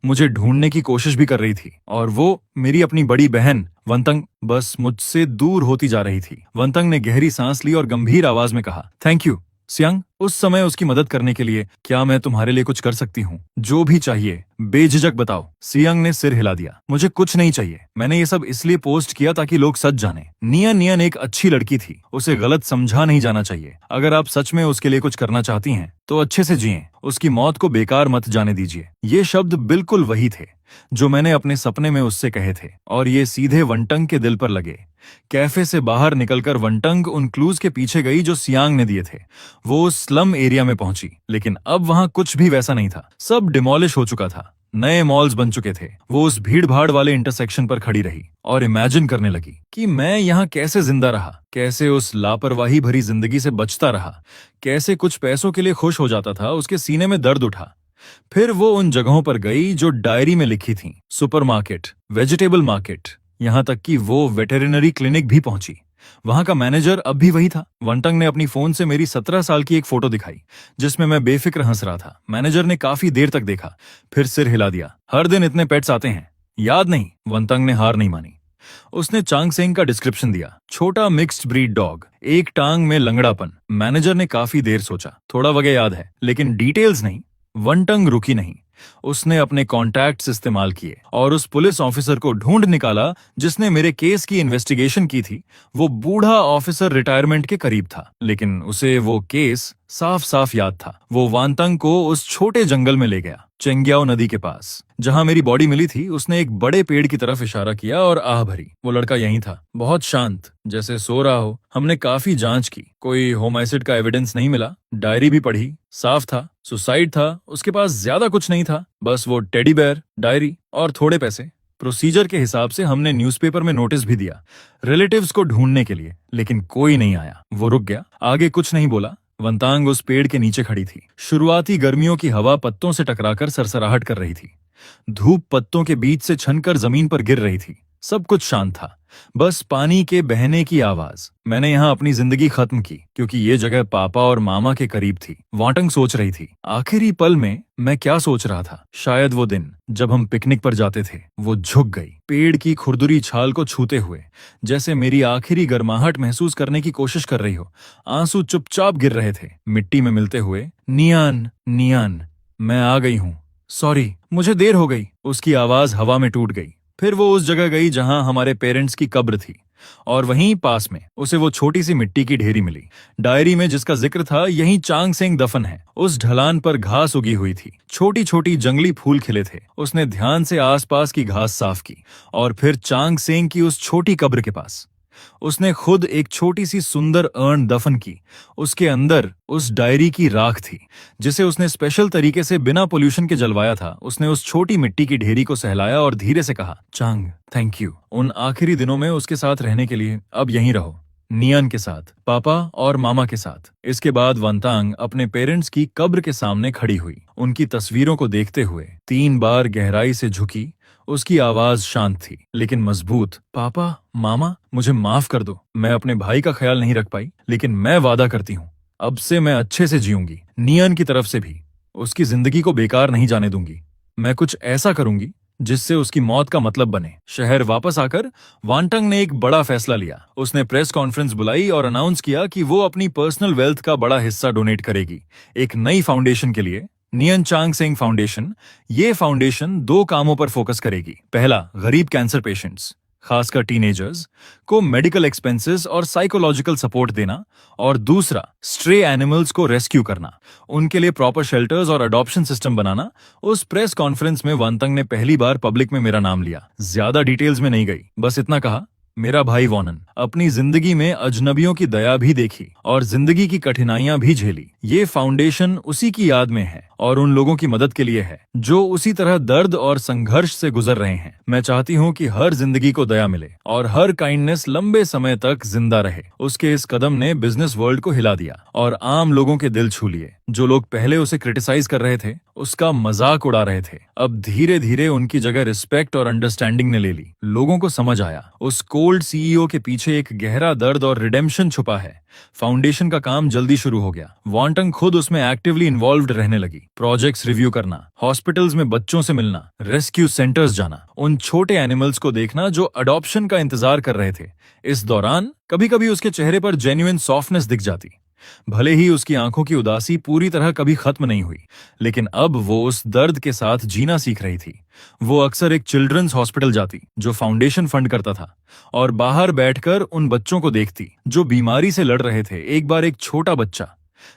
मुझे ढूंढने की कोशिश भी कर रही थी, और वो मेरी अपनी बड़ी बहन वंतंग बस मुझसे दूर होती जा रही थी। वंतंग ने गहरी सांस ली और गंभीर आवाज में कहा, थैंक यू सियांग, उस समय उसकी मदद करने के लिए। क्या मैं तुम्हारे लिए कुछ कर सकती हूँ? जो भी चाहिए बेझिझक बताओ। सियांग ने सिर हिला दिया। मुझे कुछ नहीं चाहिए। मैंने ये सब इसलिए पोस्ट किया ताकि लोग सच जाने। नियन नियन एक अच्छी लड़की थी, उसे गलत समझा नहीं जाना चाहिए। अगर आप सच में उसके लिए कुछ करना चाहती हैं तो अच्छे से जिएं, उसकी मौत को बेकार मत जाने दीजिए। ये शब्द बिल्कुल वही थे जो मैंने अपने सपने में उससे कहे थे, और ये सीधे वंटंग के दिल पर लगे। कैफे से बाहर निकलकर वंटंग उन क्लूज के पीछे गई जो सियांग ने दिए थे। वो स्लम एरिया में पहुंची, लेकिन अब वहां कुछ भी वैसा नहीं था। सब डिमोलिश हो चुका था, नए मॉल्स बन चुके थे। वो उस भीड़ भाड़ वाले इंटरसेक्शन पर खड़ी रही और इमेजिन करने लगी कि मैं यहाँ कैसे जिंदा रहा, कैसे उस लापरवाही भरी जिंदगी से बचता रहा, कैसे कुछ पैसों के लिए खुश हो जाता था। उसके सीने में दर्द उठा। फिर वो उन जगहों पर गई जो डायरी में लिखी थीं, सुपरमार्केट, वेजिटेबल मार्केट, यहाँ तक कि वो वेटेरिनरी क्लिनिक भी पहुंची। वहां का मैनेजर अब भी वही था। वंटंग ने अपनी फोन से मेरी 17 साल की एक फोटो दिखाई जिसमें मैं बेफिक्र हंस रहा था। मैनेजर ने काफी देर तक देखा, फिर सिर हिला दिया। हर दिन इतने पेट्स आते हैं, याद नहीं? वंटंग ने हार नहीं मानी। उसने चांगसेंग का डिस्क्रिप्शन दिया, छोटा मिक्स्ड ब्रीड डॉग, एक टांग में लंगड़ापन। मैनेजर ने काफी देर सोचा, थोड़ा वगैरह याद है लेकिन डिटेल्स नहीं। वंटंग रुकी नहीं, उसने अपने कॉन्टैक्ट्स इस्तेमाल किए और उस पुलिस ऑफिसर को ढूंढ निकाला जिसने मेरे केस की इन्वेस्टिगेशन की थी। वो बूढ़ा ऑफिसर रिटायरमेंट के करीब था, लेकिन उसे वो केस साफ साफ याद था। वो वांतंग को उस छोटे जंगल में ले गया, चेंग्याओ नदी के पास, जहां मेरी बॉडी मिली थी। उसने एक बड़े पेड़ की तरफ इशारा किया और आह भरी। वो लड़का यहीं था, बहुत शांत, जैसे सो रहा हो। हमने काफी जांच की, कोई होमाइसिड का एविडेंस नहीं मिला। डायरी भी पढ़ी, साफ था सुसाइड था। उसके पास ज्यादा कुछ नहीं था, बस वो टेडी बेयर, डायरी और थोड़े पैसे। प्रोसीजर के हिसाब से हमने न्यूज़पेपर में नोटिस भी दिया रिलेटिव्स को ढूंढने के लिए, लेकिन कोई नहीं आया। वो रुक गया, आगे कुछ नहीं बोला। वंतांग उस पेड़ के नीचे खड़ी थी। शुरुआती गर्मियों की हवा पत्तों से टकराकर सरसराहट कर रही थी। धूप पत्तों के बीच से छनकर जमीन पर गिर रही थी। सब कुछ शांत था, बस पानी के बहने की आवाज। मैंने यहाँ अपनी जिंदगी खत्म की क्योंकि ये जगह पापा और मामा के करीब थी। वाटंग सोच रही थी, आखिरी पल में मैं क्या सोच रहा था। शायद वो दिन जब हम पिकनिक पर जाते थे। वो झुक गई, पेड़ की खुरदुरी छाल को छूते हुए, जैसे मेरी आखिरी गर्माहट महसूस करने की कोशिश कर रही हो। आंसू चुपचाप गिर रहे थे, मिट्टी में मिलते हुए। नियान नियान, मैं आ गई हूँ, सॉरी, मुझे देर हो गई। उसकी आवाज हवा में टूट गई। फिर वो उस जगह गई जहां हमारे पेरेंट्स की कब्र थी, और वहीं पास में उसे वो छोटी सी मिट्टी की ढेरी मिली। डायरी में जिसका जिक्र था, यहीं चांगसेंग दफन है। उस ढलान पर घास उगी हुई थी, छोटी छोटी जंगली फूल खिले थे। उसने ध्यान से आसपास की घास साफ की और फिर चांगसेंग की उस छोटी कब्र के पास उसने खुद एक छोटी सी सुंदर अर्न दफन की। उसके अंदर उस डायरी की राख थी जिसे उसने स्पेशल तरीके से बिना पोल्यूशन के जलवाया था। उसने उस छोटी मिट्टी की ढेरी को सहलाया और धीरे से कहा, चांग, थैंक यू उन आखिरी दिनों में उसके साथ रहने के लिए। अब यहीं रहो, नियन के साथ, पापा और मामा के साथ। इसके बाद वंतांग अपने पेरेंट्स की कब्र के सामने खड़ी हुई, उनकी तस्वीरों को देखते हुए 3 बार गहराई से झुकी। उसकी आवाज शांत थी लेकिन मजबूत। पापा, मामा, मुझे माफ कर दो, मैं अपने भाई का ख्याल नहीं रख पाई, लेकिन मैं वादा करती हूँ अब से मैं अच्छे से जीऊंगी। नियन की तरफ से भी उसकी जिंदगी को बेकार नहीं जाने दूंगी। मैं कुछ ऐसा करूंगी जिससे उसकी मौत का मतलब बने। शहर वापस आकर वांटंग ने एक बड़ा फैसला लिया। उसने प्रेस कॉन्फ्रेंस बुलाई और अनाउंस किया कि वो अपनी पर्सनल वेल्थ का बड़ा हिस्सा डोनेट करेगी एक नई फाउंडेशन के लिए, नियन चांगसेंग फाउंडेशन। ये फाउंडेशन 2 कामों पर फोकस करेगी। पहला, गरीब कैंसर पेशेंट्स, खासकर टीनेजर्स को मेडिकल एक्सपेंसेस और साइकोलॉजिकल सपोर्ट देना, और दूसरा, स्ट्रे एनिमल्स को रेस्क्यू करना, उनके लिए प्रॉपर शेल्टर्स और अडॉप्शन सिस्टम बनाना। उस प्रेस कॉन्फ्रेंस में वंतंग ने पहली बार पब्लिक में मेरा नाम लिया। ज्यादा डिटेल्स में नहीं गई, बस इतना कहा, मेरा भाई वॉनन अपनी जिंदगी में अजनबियों की दया भी देखी और जिंदगी की कठिनाइयां भी झेली। ये फाउंडेशन उसी की याद में है और उन लोगों की मदद के लिए है जो उसी तरह दर्द और संघर्ष से गुजर रहे हैं। मैं चाहती हूँ कि हर जिंदगी को दया मिले और हर काइंडनेस लंबे समय तक जिंदा रहे। उसके इस कदम ने बिजनेस वर्ल्ड को हिला दिया और आम लोगों के दिल छू लिए। जो लोग पहले उसे क्रिटिसाइज कर रहे थे, उसका मजाक उड़ा रहे थे, अब धीरे धीरे उनकी जगह रिस्पेक्ट और अंडरस्टैंडिंग ने ले ली। लोगों को समझ आया उस बोल्ड सीईओ के पीछे एक गहरा दर्द और रिडेम्पशन छुपा है। फाउंडेशन का काम जल्दी शुरू हो गया। वांटंग खुद उसमें एक्टिवली इन्वॉल्व्ड रहने लगी। प्रोजेक्ट्स रिव्यू करना, हॉस्पिटल्स में बच्चों से मिलना, रेस्क्यू सेंटर्स जाना, उन छोटे एनिमल्स को देखना जो अडॉप्शन का इंतजार कर रहे थे। इस दौरान कभी कभी उसके चेहरे पर जेन्युइन सॉफ्टनेस दिख जाती। भले ही उसकी आंखों की उदासी पूरी तरह कभी खत्म नहीं हुई, लेकिन अब वो उस दर्द के साथ जीना सीख रही थी। वो अक्सर एक चिल्ड्रंस हॉस्पिटल जाती जो फाउंडेशन फंड करता था, और बाहर बैठकर उन बच्चों को देखती जो बीमारी से लड़ रहे थे। एक बार एक छोटा बच्चा,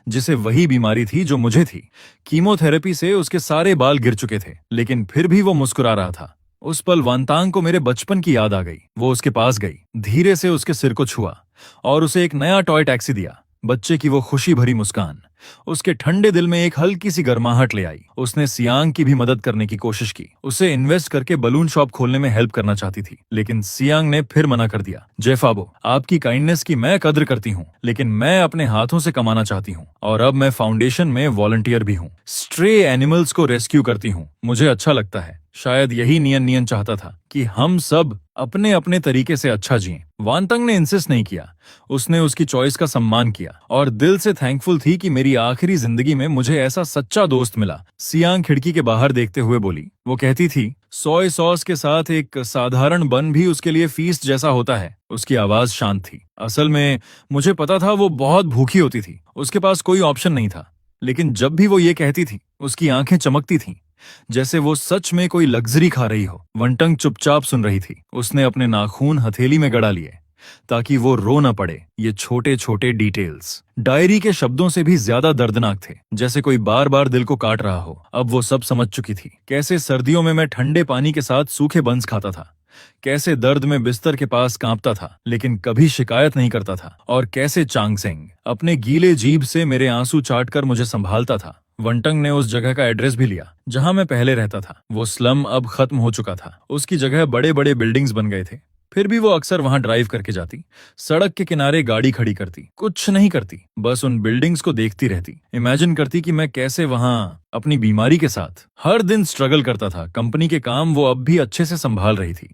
जिसे वही बीमारी थी जो मुझे थी, कीमोथेरेपी से उसके सारे बाल गिर चुके थे, लेकिन फिर भी वो मुस्कुरा रहा था। उस पल वांतांग को मेरे बचपन की याद आ गई। वो उसके पास गई, धीरे से उसके सिर को छुआ और उसे एक नया टॉय टैक्सी दिया। बच्चे की वो खुशी भरी मुस्कान उसके ठंडे दिल में एक हल्की सी गर्माहट ले आई। उसने सियांग की भी मदद करने की कोशिश की, उसे इन्वेस्ट करके बलून शॉप खोलने में हेल्प करना चाहती थी, लेकिन सियांग ने फिर मना कर दिया। जेफाबो, आपकी काइंडनेस की मैं कद्र करती हूँ, लेकिन मैं अपने हाथों से कमाना चाहती हूँ, और अब मैं फाउंडेशन में वॉलंटियर भी हूँ। स्ट्रे एनिमल्स को रेस्क्यू करती हूँ, मुझे अच्छा लगता है। शायद यही नियन चाहता था कि हम सब अपने अपने तरीके से अच्छा जिएं। वांतंग ने इंसिस्ट नहीं किया, उसने उसकी चॉइस का सम्मान किया, और दिल से थैंकफुल थी कि मेरी आखिरी जिंदगी में मुझे ऐसा सच्चा दोस्त मिला। सियांग खिड़की के बाहर देखते हुए बोली। वो कहती थी, सोय सॉस के साथ एक साधारण बन भी उसके लिए फीस्ट जैसा होता है। उसकी आवाज शांत थी। असल में मुझे पता था वो बहुत भूखी होती थी, उसके पास कोई ऑप्शन नहीं था, लेकिन जब भी वो ये कहती थी उसकी आंखें चमकती थीं, जैसे वो सच में कोई लग्जरी खा रही हो। वंटंग चुपचाप सुन रही थी। उसने अपने नाखून हथेली में गड़ा लिए ताकि वो रो न पड़े। ये छोटे छोटे डिटेल्स डायरी के शब्दों से भी ज्यादा दर्दनाक थे, जैसे कोई बार बार दिल को काट रहा हो। अब वो सब समझ चुकी थी। कैसे सर्दियों में मैं ठंडे पानी के साथ सूखे बंस खाता था, कैसे दर्द में बिस्तर के पास कांपता था लेकिन कभी शिकायत नहीं करता था, और कैसे चांगसेंग अपने गीले जीभ से मेरे आंसू चाटकर मुझे संभालता था। वंटंग ने उस जगह का एड्रेस भी लिया जहां मैं पहले रहता था। वो स्लम अब खत्म हो चुका था, उसकी जगह बड़े बड़े बिल्डिंग्स बन गए थे। फिर भी वो अक्सर वहां ड्राइव करके जाती, सड़क के किनारे गाड़ी खड़ी करती, कुछ नहीं करती, बस उन बिल्डिंग्स को देखती रहती। इमेजिन करती कि मैं कैसे वहां अपनी बीमारी के साथ हर दिन स्ट्रगल करता था। कंपनी के काम वो अब भी अच्छे से संभाल रही थी,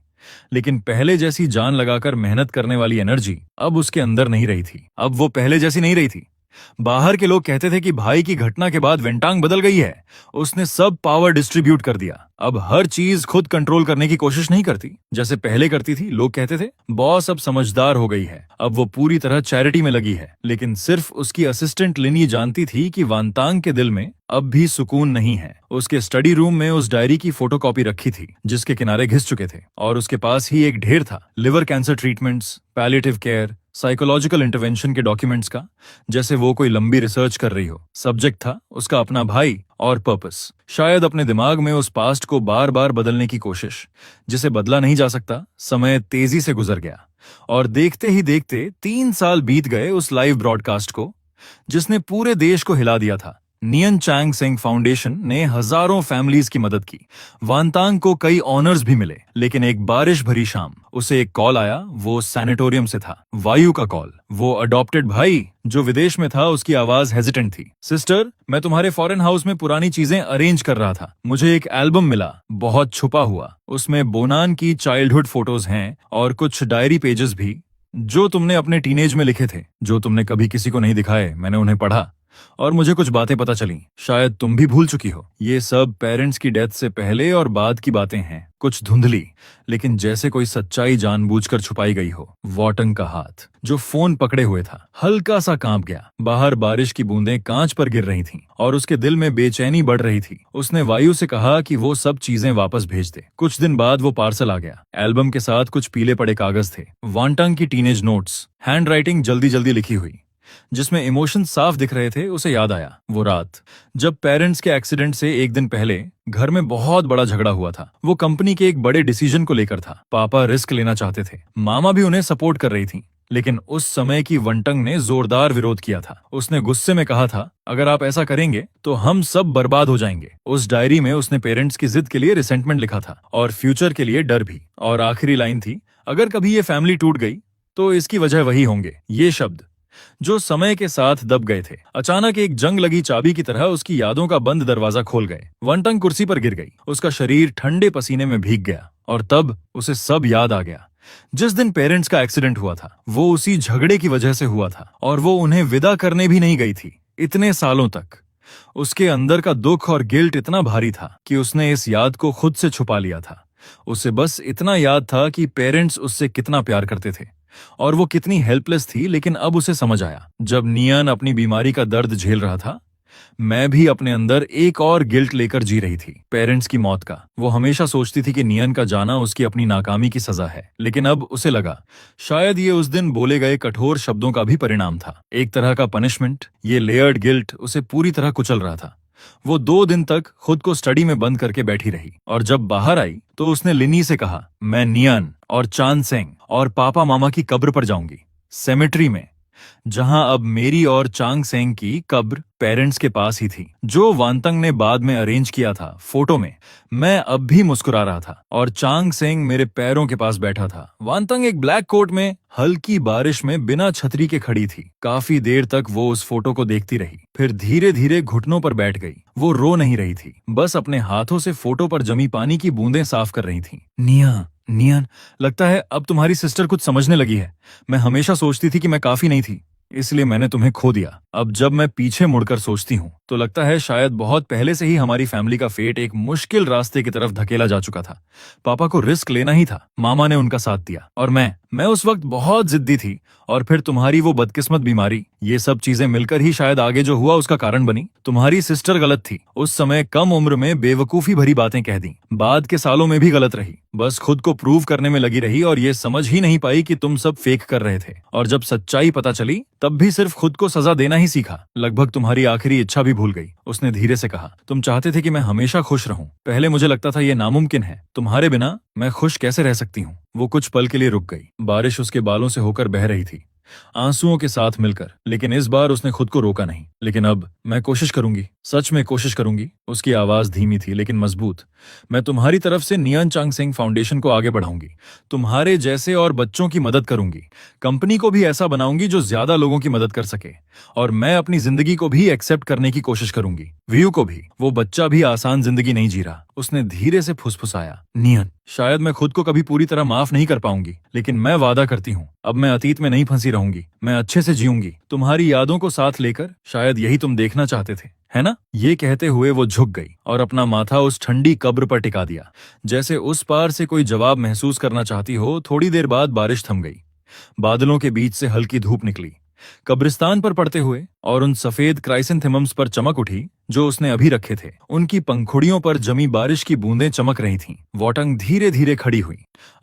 लेकिन पहले जैसी जान लगाकर मेहनत करने वाली एनर्जी अब उसके अंदर नहीं रही थी। अब वो पहले जैसी नहीं रही थी। बाहर के लोग कहते थे कि भाई की घटना के बाद वेंटांग बदल गई है, उसने सब पावर डिस्ट्रीब्यूट कर दिया, अब हर चीज खुद कंट्रोल करने की कोशिश नहीं करती जैसे पहले करती थी। लोग कहते थे बॉस अब समझदार हो गई है, अब वो पूरी तरह चैरिटी में लगी है, लेकिन सिर्फ उसकी असिस्टेंट लिनी जानती थी कि वांतांग के दिल में अब भी सुकून नहीं है। उसके स्टडी रूम में उस डायरी की फोटोकॉपी रखी थी जिसके किनारे घिस चुके थे, और उसके पास ही एक ढेर था liver cancer treatments, palliative care, psychological intervention के डॉक्यूमेंट्स का, जैसे वो कोई लंबी रिसर्च कर रही हो। सब्जेक्ट था उसका अपना भाई और पर्पस। शायद अपने दिमाग में उस पास्ट को बार बार बदलने की कोशिश, जिसे बदला नहीं जा सकता। समय तेजी से गुजर गया, और देखते ही देखते 3 साल बीत गए उस लाइव ब्रॉडकास्ट को जिसने पूरे देश को हिला दिया था। नियन चांगसेंग फाउंडेशन ने हजारों फैमिलीज की मदद की। वांतांग को कई ऑनर्स भी मिले, लेकिन एक बारिश भरी शाम उसे एक कॉल आया। वो सैनिटोरियम से था, वायु का कॉल। वो अडॉप्टेड भाई जो विदेश में था, उसकी आवाज हेजिटेंट थी। सिस्टर, मैं तुम्हारे फॉरेन हाउस में पुरानी चीजें अरेंज कर रहा था, मुझे एक एल्बम मिला, बहुत छुपा हुआ। उसमें बोनान की चाइल्डहुड फोटोज हैं और कुछ डायरी पेजेस भी जो तुमने अपने टीनेज में लिखे थे, जो तुमने कभी किसी को नहीं दिखाए। मैंने उन्हें पढ़ा और मुझे कुछ बातें पता चली, शायद तुम भी भूल चुकी हो। ये सब पेरेंट्स की डेथ से पहले और बाद की बातें हैं, कुछ धुंधली, लेकिन जैसे कोई सच्चाई जानबूझकर छुपाई गई हो। वाटंग का हाथ जो फोन पकड़े हुए था हल्का सा कांप गया। बाहर बारिश की बूंदें कांच पर गिर रही थीं और उसके दिल में बेचैनी बढ़ रही थी। उसने वायु से कहा कि वो सब चीजें वापस भेज दे। कुछ दिन बाद वो पार्सल आ गया। एल्बम के साथ कुछ पीले पड़े कागज थे, वाटंग की टीनेज नोट्स, हैंड राइटिंग जल्दी जल्दी लिखी हुई, जिसमें इमोशन साफ दिख रहे थे। उसे याद आया वो रात जब पेरेंट्स के एक्सीडेंट से एक दिन पहले घर में बहुत बड़ा झगड़ा हुआ था। वो कंपनी के एक बड़े डिसीजन को लेकर था। पापा रिस्क लेना चाहते थे, मामा भी उन्हें सपोर्ट कर रही थी, लेकिन उस समय की वंटंग ने जोरदार विरोध किया था। उसने गुस्से में कहा था, अगर आप ऐसा करेंगे तो हम सब बर्बाद हो जाएंगे। उस डायरी में उसने पेरेंट्स की जिद के लिए रिसेंटमेंट लिखा था और फ्यूचर के लिए डर भी। और आखिरी लाइन थी, अगर कभी ये फैमिली टूट गई तो इसकी वजह वही होंगे। ये शब्द जो समय के साथ दब गए थे, अचानक एक जंग लगी चाबी की तरह उसकी यादों का बंद दरवाजा खोल गए। वंटंग कुर्सी पर गिर गई, उसका शरीर ठंडे पसीने में भीग गया, और तब उसे सब याद आ गया। जिस दिन पेरेंट्स का एक्सीडेंट हुआ था वो उसी झगड़े की वजह से हुआ था, और वो उन्हें विदा करने भी नहीं गई थी इतने सालों तक। उसके अंदर का दुख और गिल्ट इतना भारी था कि उसने इस याद को खुद से छुपा लिया था। उसे बस इतना याद था कि पेरेंट्स उससे कितना प्यार करते थे और वो कितनी हेल्पलेस थी। लेकिन अब उसे समझ आया, जब नियन अपनी बीमारी का दर्द झेल रहा था, मैं भी अपने अंदर एक और गिल्ट लेकर जी रही थी, पेरेंट्स की मौत का। वो हमेशा सोचती थी कि नियन का जाना उसकी अपनी नाकामी की सजा है, लेकिन अब उसे लगा शायद ये उस दिन बोले गए कठोर शब्दों का भी परिणाम था, एक तरह का पनिशमेंट। ये लेयर्ड गिल्ट उसे पूरी तरह कुचल रहा था। वो 2 दिन तक खुद को स्टडी में बंद करके बैठी रही, और जब बाहर आई तो उसने लिनी से कहा, मैं नियन और चांद सेंग और पापा मामा की कब्र पर जाऊंगी, सेमेट्री में, जहां अब मेरी और चांग सेंग की कब्र पेरेंट्स के पास ही थी, जो वांतंग ने बाद में अरेंज किया था। फोटो में मैं अब भी मुस्कुरा रहा था और चांग सेंग मेरे पैरों के पास बैठा था। वांतंग एक ब्लैक कोट में हल्की बारिश में बिना छतरी के खड़ी थी। काफी देर तक वो उस फोटो को देखती रही, फिर धीरे धीरे घुटनों पर बैठ गई। वो रो नहीं रही थी, बस अपने हाथों से फोटो पर जमी पानी की बूंदें साफ कर रही थी। नियन, लगता है अब तुम्हारी सिस्टर कुछ समझने लगी है। मैं हमेशा सोचती थी कि मैं काफी नहीं थी, इसलिए मैंने तुम्हें खो दिया। अब जब मैं पीछे मुड़कर सोचती हूँ तो लगता है शायद बहुत पहले से ही हमारी फैमिली का फेट एक मुश्किल रास्ते की तरफ धकेला जा चुका था। पापा को रिस्क लेना ही था, मामा ने उनका साथ दिया, और मैं उस वक्त बहुत जिद्दी थी। और फिर तुम्हारी वो बदकिस्मत बीमारी, ये सब चीजें मिलकर ही शायद आगे जो हुआ उसका कारण बनी। तुम्हारी सिस्टर गलत थी, उस समय कम उम्र में बेवकूफी भरी बातें कह दी, बाद के सालों में भी गलत रही, बस खुद को प्रूव करने में लगी रही और ये समझ ही नहीं पाई कि तुम सब फेक कर रहे थे। और जब सच्चाई पता चली तब भी सिर्फ खुद को सजा देना ही सीखा, लगभग तुम्हारी आखिरी इच्छा भी भूल गई। उसने धीरे से कहा, तुम चाहते थे कि मैं हमेशा खुश रहूं। पहले मुझे लगता था ये नामुमकिन है, तुम्हारे बिना मैं खुश कैसे रह सकती हूँ। वो कुछ पल के लिए रुक गई। बारिश उसके बालों से होकर बह रही थी, आंसुओं के साथ मिलकर, लेकिन इस बार उसने खुद को रोका नहीं। लेकिन अब मैं कोशिश करूंगी, सच में कोशिश करूंगी। उसकी आवाज धीमी थी लेकिन मजबूत। मैं तुम्हारी तरफ से नियन चांग सेंग फाउंडेशन को आगे बढ़ाऊंगी, तुम्हारे जैसे और बच्चों की मदद करूंगी, कंपनी को भी ऐसा बनाऊंगी जो ज्यादा लोगों की मदद कर सके, और मैं अपनी जिंदगी को भी एक्सेप्ट करने की कोशिश करूंगी, व्यू को भी। वो बच्चा भी आसान जिंदगी नहीं जी रहा। उसने धीरे से फुसफुसाया, नियन, शायद मैं खुद को कभी पूरी तरह माफ नहीं कर पाऊंगी, लेकिन मैं वादा करती हूँ अब मैं अतीत में नहीं फंसी रहूंगी। मैं अच्छे से जीऊंगी, तुम्हारी यादों को साथ लेकर। शायद यही तुम देखना चाहते थे, है ना? ये कहते हुए वो झुक गई और अपना माथा उस ठंडी कब्र पर टिका दिया, जैसे उस पार से कोई जवाब महसूस करना चाहती हो। थोड़ी देर बाद बारिश थम गई, बादलों के बीच से हल्की धूप निकली, कब्रिस्तान पर पड़ते हुए, और उन सफेद क्राइसेंथेमम्स पर चमक उठी जो उसने अभी रखे थे। उनकी पंखुड़ियों पर जमी बारिश की बूंदें चमक रही थीं। वॉटंग धीरे धीरे खड़ी हुई,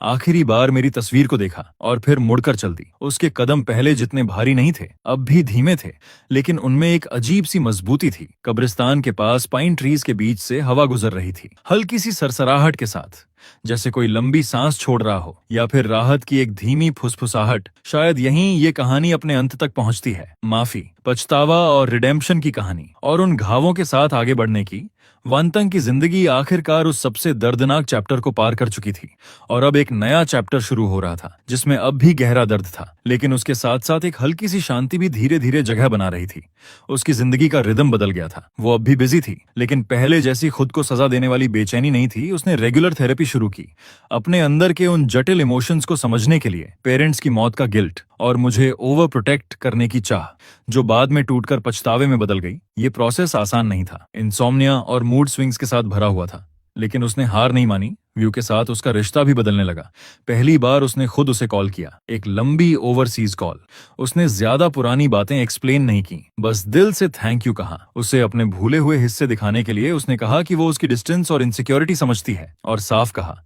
आखिरी बार मेरी तस्वीर को देखा और फिर मुड़कर चल दी। उसके कदम पहले जितने भारी नहीं थे, अब भी धीमे थे, लेकिन उनमें एक अजीब सी मजबूती थी। कब्रिस्तान के पास पाइन ट्रीज के बीच से हवा गुजर रही थी, हल्की सी सरसराहट के साथ, जैसे कोई लंबी सांस छोड़ रहा हो, या फिर राहत की एक धीमी फुसफुसाहट। शायद यहीं ये कहानी अपने अंत तक पहुंचती है, माफी, पछतावा और रिडेम्पशन की कहानी, और उन घावों के साथ आगे बढ़ने की। वांतंग की जिंदगी आखिरकार उस सबसे दर्दनाक चैप्टर को पार कर चुकी थी, और अब एक नया चैप्टर शुरू हो रहा था, जिसमें अब भी गहरा दर्द था, लेकिन उसके साथ साथ एक हल्की सी शांति भी धीरे धीरे जगह बना रही थी। उसकी जिंदगी का रिदम बदल गया था। वो अब भी बिजी थी, लेकिन पहले जैसी खुद को सजा देने वाली बेचैनी नहीं थी। उसने रेगुलर थेरेपी शुरू की, अपने अंदर के उन जटिल इमोशंस को समझने के लिए। पेरेंट्स की मौत का गिल्ट और मुझे ओवर प्रोटेक्ट करने की चाह, जो बाद में टूटकर पछतावे में बदल गई। ये प्रोसेस आसान नहीं था, इंसोम्निया और मूड स्विंग्स के साथ भरा हुआ था, लेकिन उसने हार नहीं मानी। व्यू के साथ उसका रिश्ता भी बदलने लगा। पहली बार उसने खुद उसे कॉल किया, एक लंबी ओवरसीज कॉल। उसने ज्यादा पुरानी बातें एक्सप्लेन नहीं की, बस दिल से थैंक यू कहा। उसे अपने भूले हुए हिस्से दिखाने के लिए उसने कहा कि वो उसकी डिस्टेंस और इनसिक्योरिटी समझती है, और साफ कहा,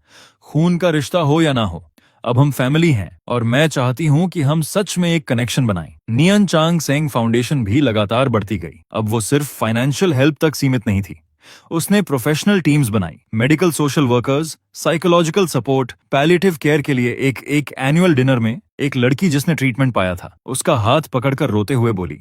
खून का रिश्ता हो या ना हो, अब हम फैमिली हैं, और मैं चाहती हूं कि हम सच में एक कनेक्शन बनाएं। नियन चांग सेंग फाउंडेशन भी लगातार बढ़ती गई। अब वो सिर्फ फाइनेंशियल हेल्प तक सीमित नहीं थी। उसने प्रोफेशनल टीम्स बनाई, medical social workers, psychological support, palliative care के लिए। एक एनुअल डिनर में एक लड़की जिसने ट्रीटमेंट पाया था, उसका हाथ पकड़कर रोते हुए बोली,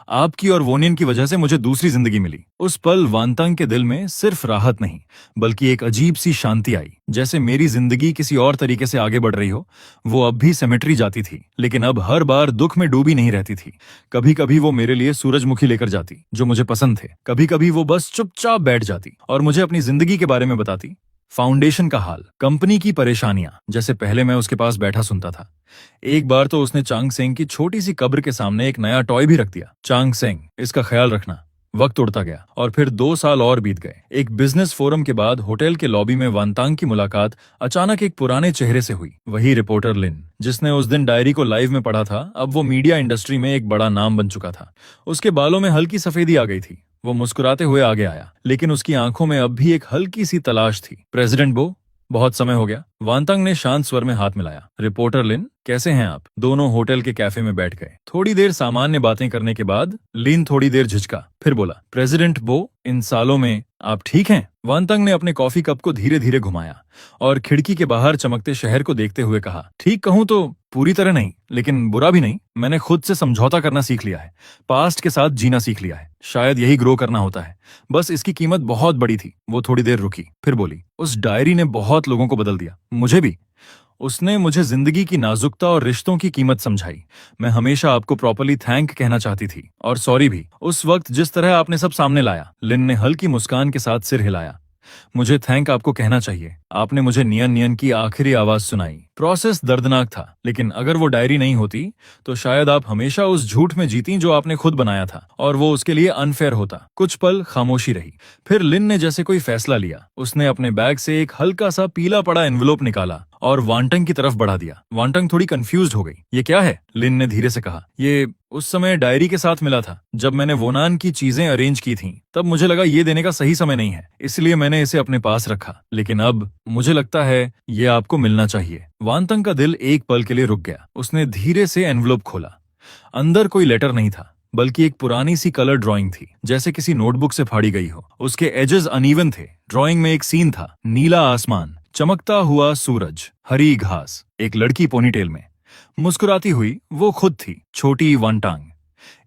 आपकी और वोनियन की वजह से मुझे दूसरी जिंदगी मिली। उस पल वांतंग के दिल में सिर्फ राहत नहीं, बल्कि एक अजीब सी शांति आई, जैसे मेरी जिंदगी किसी और तरीके से आगे बढ़ रही हो। वो अब भी सेमेट्री जाती थी, लेकिन अब हर बार दुख में डूबी नहीं रहती थी। कभी कभी वो मेरे लिए सूरजमुखी लेकर जाती, जो मुझे पसंद थे। कभी कभी वो बस चुपचाप बैठ जाती और मुझे अपनी जिंदगी के बारे में बताती। फाउंडेशन का हाल, कंपनी की परेशानियां, जैसे पहले मैं उसके पास बैठा सुनता था। एक बार तो उसने चांग सेंग की छोटी सी कब्र के सामने एक नया टॉय भी रख दिया। चांग सेंग, इसका ख्याल रखना। वक्त उड़ता गया और फिर 2 साल और बीत गए। एक बिजनेस फोरम के बाद होटल के लॉबी में वांतांग की मुलाकात अचानक एक पुराने चेहरे से हुई। वही रिपोर्टर लिन, जिसने उस दिन डायरी को लाइव में पढ़ा था, अब वो मीडिया इंडस्ट्री में एक बड़ा नाम बन चुका था। उसके बालों में हल्की सफेदी आ गई थी। वो मुस्कुराते हुए आगे आया, लेकिन उसकी आंखों में अब भी एक हल्की सी तलाश थी। प्रेसिडेंट बो, बहुत समय हो गया। वांतंग ने शांत स्वर में हाथ मिलाया। रिपोर्टर लिन, कैसे हैं आप? दोनों होटल के कैफे में बैठ गए। थोड़ी देर सामान्य बातें करने के बाद लिन थोड़ी देर झिझका, फिर बोला, प्रेसिडेंट बो, इन सालों में आप ठीक हैं? वांतंग ने अपने कॉफी कप को धीरे धीरे घुमाया और खिड़की के बाहर चमकते शहर को देखते हुए कहा, ठीक कहूं तो पूरी तरह नहीं, लेकिन बुरा भी नहीं। मैंने खुद से समझौता करना सीख लिया है, पास्ट के साथ जीना सीख लिया है। शायद यही ग्रो करना होता है। बस इसकी कीमत बहुत बड़ी थी। वो थोड़ी देर रुकी, फिर बोली, उस डायरी ने बहुत लोगों को बदल दिया, मुझे भी। उसने मुझे जिंदगी की नाजुकता और रिश्तों की कीमत समझाई। मैं हमेशा आपको प्रॉपर्ली थैंक कहना चाहती थी, और सॉरी भी, उस वक्त जिस तरह आपने सब सामने लाया। लिन ने हल्की मुस्कान के साथ सिर हिलाया। मुझे थैंक आपको कहना चाहिए। आपने मुझे नियन नियन की आखिरी आवाज सुनाई। प्रोसेस दर्दनाक था, लेकिन अगर वो डायरी नहीं होती तो शायद आप हमेशा उस झूठ में जीती जो आपने खुद बनाया था, और वो उसके लिए अनफेयर होता। कुछ पल खामोशी रही, फिर लिन ने जैसे कोई फैसला लिया। उसने अपने बैग से एक हल्का सा पीला पड़ा एनवेलोप निकाला और वांटंग की तरफ बढ़ा दिया। वांटंग थोड़ी कंफ्यूज्ड हो गई। ये क्या है? लिन ने धीरे से कहा, ये उस समय डायरी के साथ मिला था, जब मैंने वोनान की चीजें अरेंज की थीं। तब मुझे लगा ये देने का सही समय नहीं है, इसलिए मैंने इसे अपने पास रखा। लेकिन अब मुझे लगता है ये आपको मिलना चाहिए। वांतंग का दिल एक पल के लिए रुक गया। उसने धीरे से एनवेलोप खोला। अंदर कोई लेटर नहीं था, बल्कि एक पुरानी सी कलर ड्राइंग थी, जैसे किसी नोटबुक से फाड़ी गई हो। उसके एजेस अनइवन थे। ड्राइंग में एक सीन था, नीला आसमान, चमकता हुआ सूरज, हरी घास, एक लड़की पोनीटेल में मुस्कुराती हुई। वो खुद थी, छोटी वांटांग।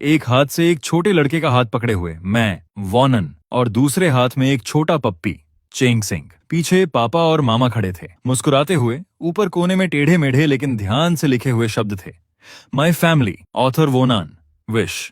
एक हाथ से एक छोटे लड़के का हाथ पकड़े हुए मैं, वॉनन, और दूसरे हाथ में एक छोटा पप्पी, चेंग सिंह। पीछे पापा और मामा खड़े थे, मुस्कुराते हुए। ऊपर कोने में टेढ़े मेढ़े लेकिन ध्यान से लिखे हुए शब्द थे, माई फैमिली, ऑथर वोनान, wish,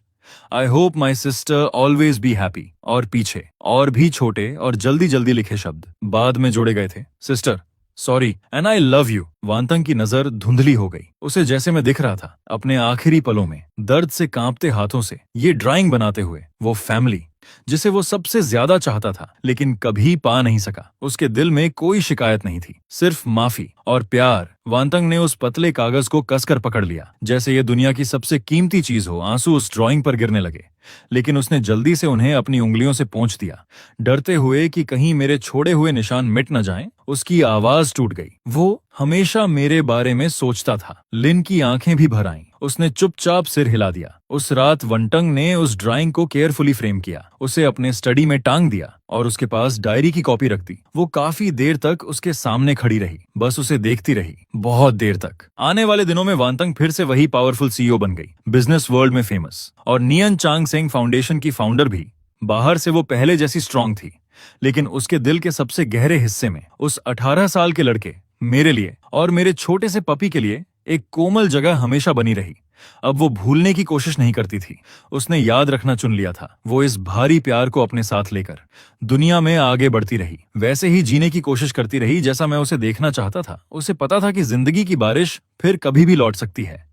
I hope my sister always be happy. और पीछे और भी छोटे और जल्दी जल्दी लिखे शब्द बाद में जोड़े गए थे, sister, sorry and I love you. वांतंग की नजर धुंधली हो गई। उसे जैसे मैं दिख रहा था अपने आखिरी पलों में, दर्द से कांपते हाथों से ये ड्राइंग बनाते हुए। वो फैमिली जिसे वो सबसे ज्यादा चाहता था, लेकिन कभी पा नहीं सका। उसके दिल में कोई शिकायत नहीं थी, सिर्फ माफी और प्यार। वांतंग ने उस पतले कागज को कसकर पकड़ लिया, जैसे ये दुनिया की सबसे कीमती चीज हो। आंसू उस ड्राइंग पर गिरने लगे, लेकिन उसने जल्दी से उन्हें अपनी उंगलियों से पोंछ दिया, डरते हुए कि कहीं मेरे छोड़े हुए निशान मिट न जाएं। उसकी आवाज टूट गई। वो हमेशा मेरे बारे में सोचता था। लिन की आंखें भी भर आईं। उसने चुपचाप सिर हिला दिया। उस रात वंटंग ने उस ड्राइंग को केयरफुली फ्रेम किया, उसे अपने स्टडी में टांग दिया और उसके पास डायरी की कॉपी रख दी। वो काफी देर तक उसके सामने खड़ी रही, बस उसे देखती रही, बहुत देर तक। आने वाले दिनों में वांतंग फिर से वही पावरफुल सीईओ बन गई, बिजनेस वर्ल्ड में फेमस, और नियन चांग सेंग फाउंडेशन की फाउंडर भी। बाहर से वो पहले जैसी स्ट्रांग थी, लेकिन उसके दिल के सबसे गहरे हिस्से में उस 18 साल के लड़के, मेरे लिए और मेरे छोटे से पपी के लिए एक कोमल जगह हमेशा बनी रही। अब वो भूलने की कोशिश नहीं करती थी, उसने याद रखना चुन लिया था। वो इस भारी प्यार को अपने साथ लेकर दुनिया में आगे बढ़ती रही, वैसे ही जीने की कोशिश करती रही जैसा मैं उसे देखना चाहता था। उसे पता था कि जिंदगी की बारिश फिर कभी भी लौट सकती है,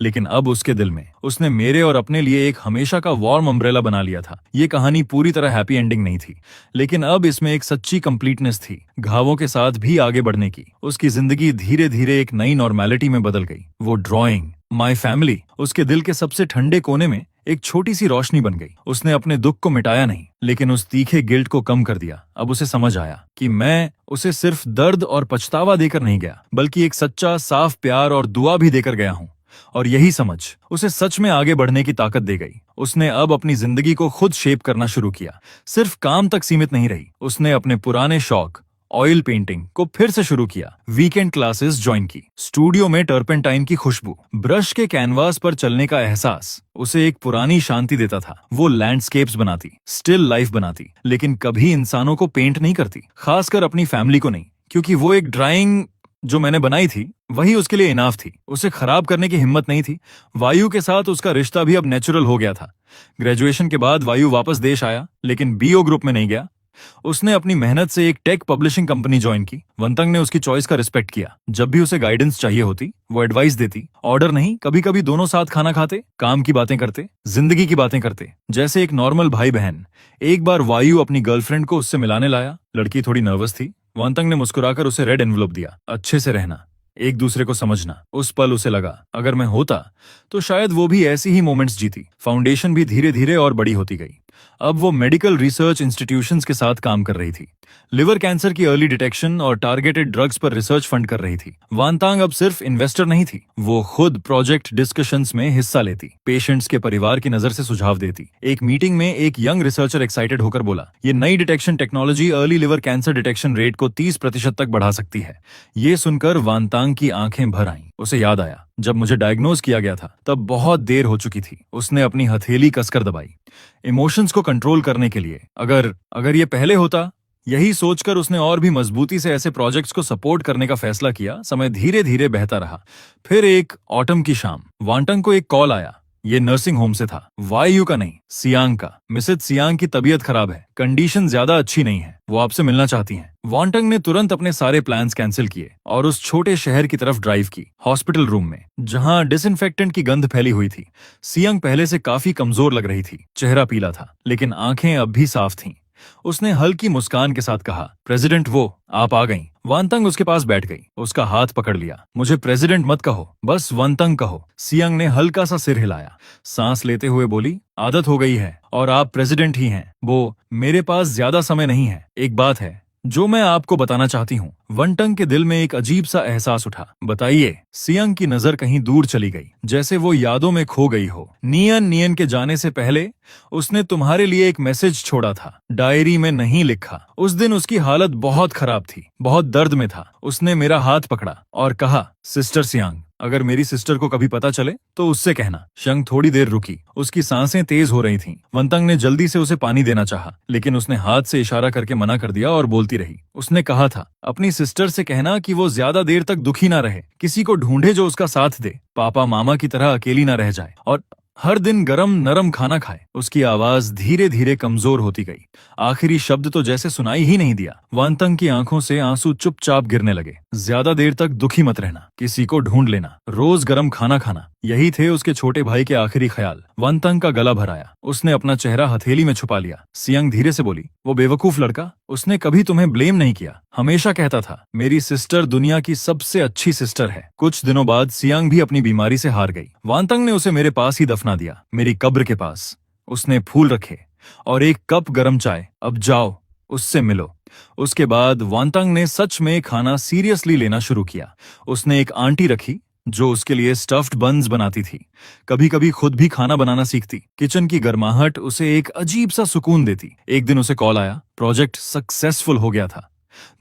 लेकिन अब उसके दिल में उसने मेरे और अपने लिए एक हमेशा का वार्म अम्ब्रेला बना लिया था। ये कहानी पूरी तरह हैप्पी एंडिंग नहीं थी, लेकिन अब इसमें एक सच्ची कंप्लीटनेस थी, घावों के साथ भी आगे बढ़ने की। उसकी जिंदगी धीरे धीरे एक नई नॉर्मेलिटी में बदल गई। वो ड्राइंग, माई फैमिली, उसके दिल के सबसे ठंडे कोने में एक छोटी सी रोशनी बन गई। उसने अपने दुख को मिटाया नहीं, लेकिन उस तीखे गिल्ट को कम कर दिया। अब उसे समझ आया कि मैं उसे सिर्फ दर्द और पछतावा देकर नहीं गया, बल्कि एक सच्चा साफ प्यार और दुआ भी देकर गया हूँ। और यही समझ उसे सच में आगे बढ़ने की ताकत दे गई। उसने अब अपनी जिंदगी को खुद शेप करना शुरू किया, सिर्फ काम तक सीमित नहीं रही। उसने अपने पुराने शौक, ऑयल पेंटिंग को फिर से शुरू किया, वीकेंड क्लासेस ज्वाइन की, स्टूडियो में टर्पेंटाइन की खुशबू, ब्रश के कैनवास पर चलने का एहसास उसे एक पुरानी शांति देता था। वो लैंडस्केप्स बनाती, स्टिल लाइफ बनाती, लेकिन कभी इंसानों को पेंट नहीं करती, खासकर अपनी फैमिली को नहीं, क्योंकि वो एक ड्राइंग जो मैंने बनाई थी वही उसके लिए इनाफ थी। उसे खराब करने की हिम्मत नहीं थी। वायु के साथ उसका रिश्ता भी अब नेचुरल हो गया था। ग्रेजुएशन के बाद वायु वापस देश आया, लेकिन बीओ ग्रुप में नहीं गया। उसने अपनी मेहनत से एक टेक पब्लिशिंग कंपनी ज्वाइन की। वंतंग ने उसकी चॉइस का रिस्पेक्ट किया। जब भी उसे गाइडेंस चाहिए होती वो एडवाइस देती। ऑर्डर नहीं, कभी कभी दोनों साथ खाना खाते, काम की बातें करते, जिंदगी की बातें करते, जैसे एक नॉर्मल भाई बहन। एक बार वायु अपनी गर्लफ्रेंड को उससे मिलाने लाया। लड़की थोड़ी नर्वस थी। वांतंग ने मुस्कुराकर उसे रेड एनवलप दिया। अच्छे से रहना, एक दूसरे को समझना। उस पल उसे लगा, अगर मैं होता तो शायद वो भी ऐसी ही मोमेंट्स जीती। फाउंडेशन भी धीरे धीरे और बड़ी होती गई। अब वो मेडिकल रिसर्च इंस्टीट्यूशंस के साथ काम कर रही थी। लिवर कैंसर की अर्ली डिटेक्शन और टारगेटेड ड्रग्स पर रिसर्च फंड कर रही थी। वांतांग अब सिर्फ इन्वेस्टर नहीं थी, वो खुद प्रोजेक्ट डिस्कशंस में हिस्सा लेती, पेशेंट्स के परिवार की नजर से सुझाव देती। एक मीटिंग में एक यंग रिसर्चर एक्साइटेड होकर बोला, ये नई detection technology early liver cancer detection rate को 30% तक बढ़ा सकती है। ये सुनकर वांतांग की आंखें भर आईं। उसे याद आया, जब मुझे डायग्नोज किया गया था तब बहुत देर हो चुकी थी। उसने अपनी हथेली कसकर दबाई, इमोशंस को कंट्रोल करने के लिए। अगर ये पहले होता। यही सोचकर उसने और भी मजबूती से ऐसे प्रोजेक्ट्स को सपोर्ट करने का फैसला किया। समय धीरे धीरे बहता रहा। फिर एक ऑटम की शाम वांटंग को एक कॉल आया। ये नर्सिंग होम से था, वायु का नहीं, सियांग का। मिसेज सियांग की तबीयत खराब है, कंडीशन ज्यादा अच्छी नहीं है, वो आपसे मिलना चाहती हैं। वांटंग ने तुरंत अपने सारे प्लान्स कैंसिल किए और उस छोटे शहर की तरफ ड्राइव की, हॉस्पिटल रूम में, जहां डिसइंफेक्टेंट की गंध फैली हुई थी। सियांग पहले से काफी कमजोर लग रही थी, चेहरा पीला था, लेकिन आंखें अब भी साफ थीं। उसने हल्की मुस्कान के साथ कहा, प्रेसिडेंट वो आप आ गईं। वांतंग उसके पास बैठ गई, उसका हाथ पकड़ लिया। मुझे प्रेसिडेंट मत कहो, बस वांतंग कहो। सियांग ने हल्का सा सिर हिलाया, सांस लेते हुए बोली, आदत हो गई है और आप प्रेसिडेंट ही हैं। वो, मेरे पास ज्यादा समय नहीं है, एक बात है जो मैं आपको बताना चाहती हूँ। वंटंग के दिल में एक अजीब सा एहसास उठा। बताइए। सियांग की नजर कहीं दूर चली गई, जैसे वो यादों में खो गई हो। नियन के जाने से पहले उसने तुम्हारे लिए एक मैसेज छोड़ा था, डायरी में नहीं लिखा। उस दिन उसकी हालत बहुत खराब थी, बहुत दर्द में था। उसने मेरा हाथ पकड़ा और कहा, सिस्टर सियांग, अगर मेरी सिस्टर को कभी पता चले तो उससे कहना। शंग थोड़ी देर रुकी, उसकी सांसें तेज हो रही थीं। वंतंग ने जल्दी से उसे पानी देना चाहा, लेकिन उसने हाथ से इशारा करके मना कर दिया और बोलती रही। उसने कहा था, अपनी सिस्टर से कहना कि वो ज्यादा देर तक दुखी ना रहे, किसी को ढूंढे जो उसका साथ दे, पापा मामा की तरह अकेली ना रह जाए, और हर दिन गरम नरम खाना खाए। उसकी आवाज धीरे धीरे कमजोर होती गई। आखिरी शब्द तो जैसे सुनाई ही नहीं दिया। वांतंग की आंखों से आंसू चुपचाप गिरने लगे। ज्यादा देर तक दुखी मत रहना, किसी को ढूंढ लेना, रोज गरम खाना खाना, यही थे उसके छोटे भाई के आखिरी ख्याल। वांतंग का गला भर आया, उसने अपना चेहरा हथेली में छुपा लिया। सियांग धीरे से बोली, वो बेवकूफ लड़का, उसने कभी तुम्हें ब्लेम नहीं किया, हमेशा कहता था मेरी सिस्टर दुनिया की सबसे अच्छी सिस्टर है। कुछ दिनों बाद सियांग भी अपनी बीमारी से हार गई। वांतंग ने उसे मेरे पास ही दफना दिया, मेरी कब्र के पास। उसने फूल रखे और एक कप गरम चाय। अब जाओ, उससे मिलो। उसके बाद वांतंग ने सच में खाना सीरियसली लेना शुरू किया। उसने एक आंटी रखी जो उसके लिए स्टफ्ड बन्स बनाती थी। कभी कभी खुद भी खाना बनाना सीखती। किचन की गर्माहट उसे एक अजीब सा सुकून देती। एक दिन उसे कॉल आया, प्रोजेक्ट सक्सेसफुल हो गया था।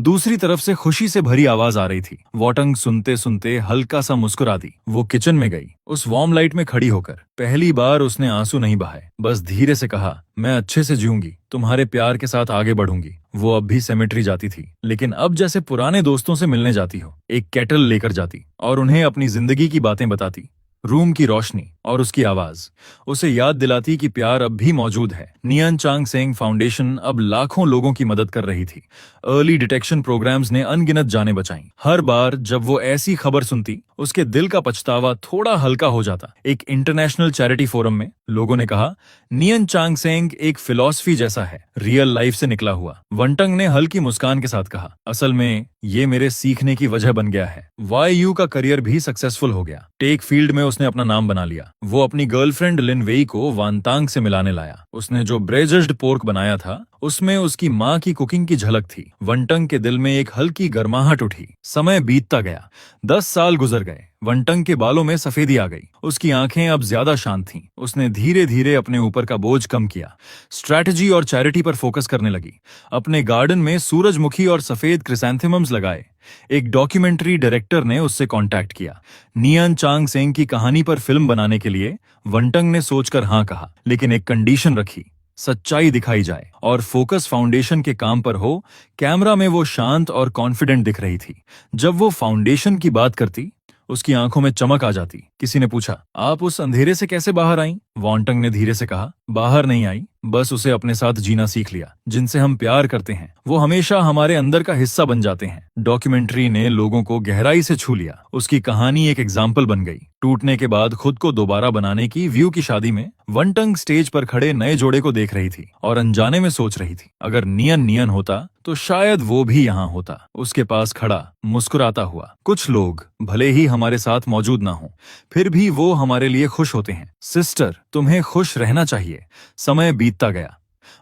दूसरी तरफ से खुशी से भरी आवाज आ रही थी। वाटंग सुनते सुनते हल्का सा मुस्कुरा दी। वो किचन में गई, उस वार्म लाइट में खड़ी होकर। पहली बार उसने आंसू नहीं बहाए, बस धीरे से कहा, मैं अच्छे से जीऊंगी, तुम्हारे प्यार के साथ आगे बढ़ूंगी। वो अब भी सेमेट्री जाती थी, लेकिन अब जैसे पुराने दोस्तों से मिलने जाती हो। एक केटल लेकर जाती और उन्हें अपनी जिंदगी की बातें बताती। रूम की रोशनी और उसकी आवाज उसे याद दिलाती कि प्यार अब भी मौजूद है। नियन चांग सेंग फाउंडेशन अब लाखों लोगों की मदद कर रही थी। अर्ली डिटेक्शन प्रोग्राम्स ने अनगिनत जानें बचाईं। हर बार जब वो ऐसी खबर सुनती, उसके दिल का पछतावा थोड़ा हल्का हो जाता। एक इंटरनेशनल चैरिटी फोरम में लोगों ने कहा, नियन चांग सेंग एक फिलॉसफी जैसा है, रियल लाइफ से निकला हुआ। वंटंग ने हल्की मुस्कान के साथ कहा, असल में ये मेरे सीखने की वजह बन गया है। वायु का करियर भी सक्सेसफुल हो गया। टेक फील्ड में उसने अपना नाम बना लिया। वो अपनी गर्लफ्रेंड लिन वेई को वांतांग से मिलाने लाया। उसने जो ब्रेज्ड पोर्क बनाया था, उसमें उसकी माँ की कुकिंग की झलक थी। वंटंग के दिल में एक हल्की गर्माहट उठी। समय बीतता गया, 10 साल गुजर गए। वंटंग के बालों में सफेदी आ गई। उसकी आंखें अब ज्यादा शांत थीं। उसने धीरे धीरे अपने ऊपर का बोझ कम किया, स्ट्रैटेजी और चैरिटी पर फोकस करने लगी। अपने गार्डन में सूरजमुखी और सफेद क्रिसैंथेमम्स लगाए। एक डॉक्यूमेंट्री डायरेक्टर ने उससे कांटेक्ट किया। नियन चांग सेंग की कहानी पर फिल्म बनाने के लिए वंटंग ने सोचकर हाँ कहा, लेकिन एक कंडीशन रखी, सच्चाई दिखाई जाए और फोकस फाउंडेशन के काम पर हो। कैमरा में वो शांत और कॉन्फिडेंट दिख रही थी। जब वो फाउंडेशन की बात करती, उसकी आंखों में चमक आ जाती। किसी ने पूछा, आप उस अंधेरे से कैसे बाहर आईं? वॉन्टंग ने धीरे से कहा। बाहर नहीं आई, बस उसे अपने साथ जीना सीख लिया। जिनसे हम प्यार करते हैं वो हमेशा हमारे अंदर का हिस्सा बन जाते हैं। डॉक्यूमेंट्री ने लोगों को गहराई से छू लिया। उसकी कहानी एक एग्जाम्पल बन गई। टूटने के बाद खुद को दोबारा बनाने की व्यू की शादी में वनटंग स्टेज पर खड़े नए जोड़े को देख रही थी और अनजाने में सोच रही थी, अगर नियन नियन होता तो शायद वो भी यहाँ होता, उसके पास खड़ा, मुस्कुराता हुआ। कुछ लोग भले ही हमारे साथ मौजूद ना हो, फिर भी वो हमारे लिए खुश होते हैं। सिस्टर, तुम्हें खुश रहना चाहिए। समय बीतता गया।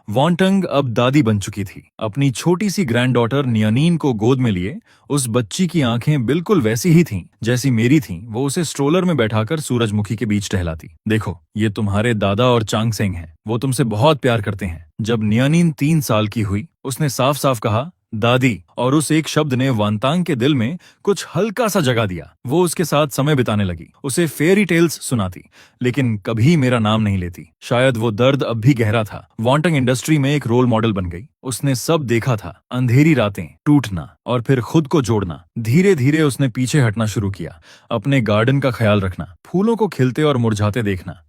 वॉन्टंग अब दादी बन चुकी थी। अपनी छोटी सी ग्रैंड डॉटर नियानीन को गोद में लिए उस बच्ची की आंखें बिल्कुल वैसी ही थीं जैसी मेरी थीं। वो उसे स्ट्रोलर में बैठाकर सूरजमुखी के बीच टहलाती। देखो, ये तुम्हारे दादा और चांगसेंग हैं। वो तुमसे बहुत प्यार करते हैं। जब नियानीन 3 साल की हुई, उसने साफ साफ कहा, दादी, और उस एक शब्द ने वांतांग के दिल में कुछ हल्का सा जगा दिया। वो उसके साथ समय बिताने लगी, उसे फेरी टेल्स सुनाती, लेकिन कभी मेरा नाम नहीं लेती। शायद वो दर्द अब भी गहरा था। वॉन्टंग इंडस्ट्री में एक रोल मॉडल बन गई। उसने सब देखा था, अंधेरी रातें, टूटना और फिर खुद को जोड़ना। धीरे धीरे उसने पीछे हटना शुरू किया, अपने गार्डन का ख्याल रखना, फूलों को खिलते और मुरझाते देखना।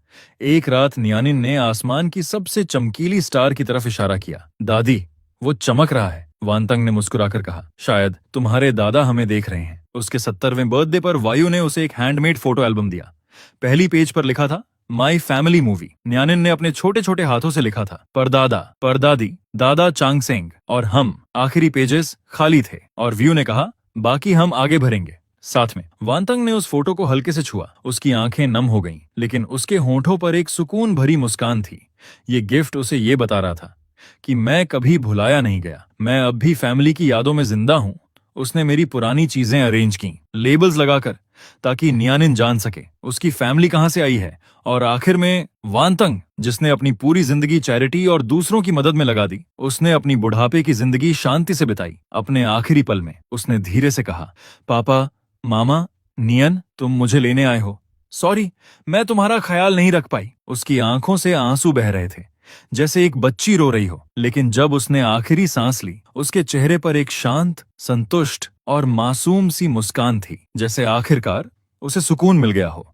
एक रात नियानिन ने आसमान की सबसे चमकीली स्टार की तरफ इशारा किया। दादी, वो चमक रहा है। वांतंग ने मुस्कुराकर कहा, शायद तुम्हारे दादा हमें देख रहे हैं। उसके 70वें बर्थडे पर वायु ने उसे एक हैंडमेड फोटो एल्बम दिया। पहली पेज पर लिखा था, माई फैमिली मूवी। न्यानिन ने अपने छोटे छोटे हाथों से लिखा था, परदादा, परदादी, दादा चांगसेंग और हम। आखिरी पेजेस खाली थे और व्यू ने कहा, बाकी हम आगे भरेंगे साथ में। वांतंग ने उस फोटो को हल्के से छुआ। उसकी आंखें नम हो गईं, लेकिन उसके होंठों पर एक सुकून भरी मुस्कान थी। ये गिफ्ट उसे ये बता रहा था कि मैं कभी भुलाया नहीं गया, मैं अब भी फैमिली की यादों में जिंदा हूं। उसने मेरी पुरानी चीजें अरेंज की, लेबल्स लगाकर, ताकि नियानिन जान सके उसकी फैमिली कहां से आई है। और आखिर में वांतंग, जिसने अपनी पूरी जिंदगी चैरिटी और दूसरों की मदद में लगा दी, उसने अपनी बुढ़ापे की जिंदगी शांति से बिताई। अपने आखिरी पल में उसने धीरे से कहा, पापा, मामा, नियन, तुम मुझे लेने आए हो। सॉरी, मैं तुम्हारा ख्याल नहीं रख पाई। उसकी आंखों से आंसू बह रहे थे, जैसे एक बच्ची रो रही हो। लेकिन जब उसने आखिरी सांस ली, उसके चेहरे पर एक शांत, संतुष्ट और मासूम सी मुस्कान थी, जैसे आखिरकार उसे सुकून मिल गया हो।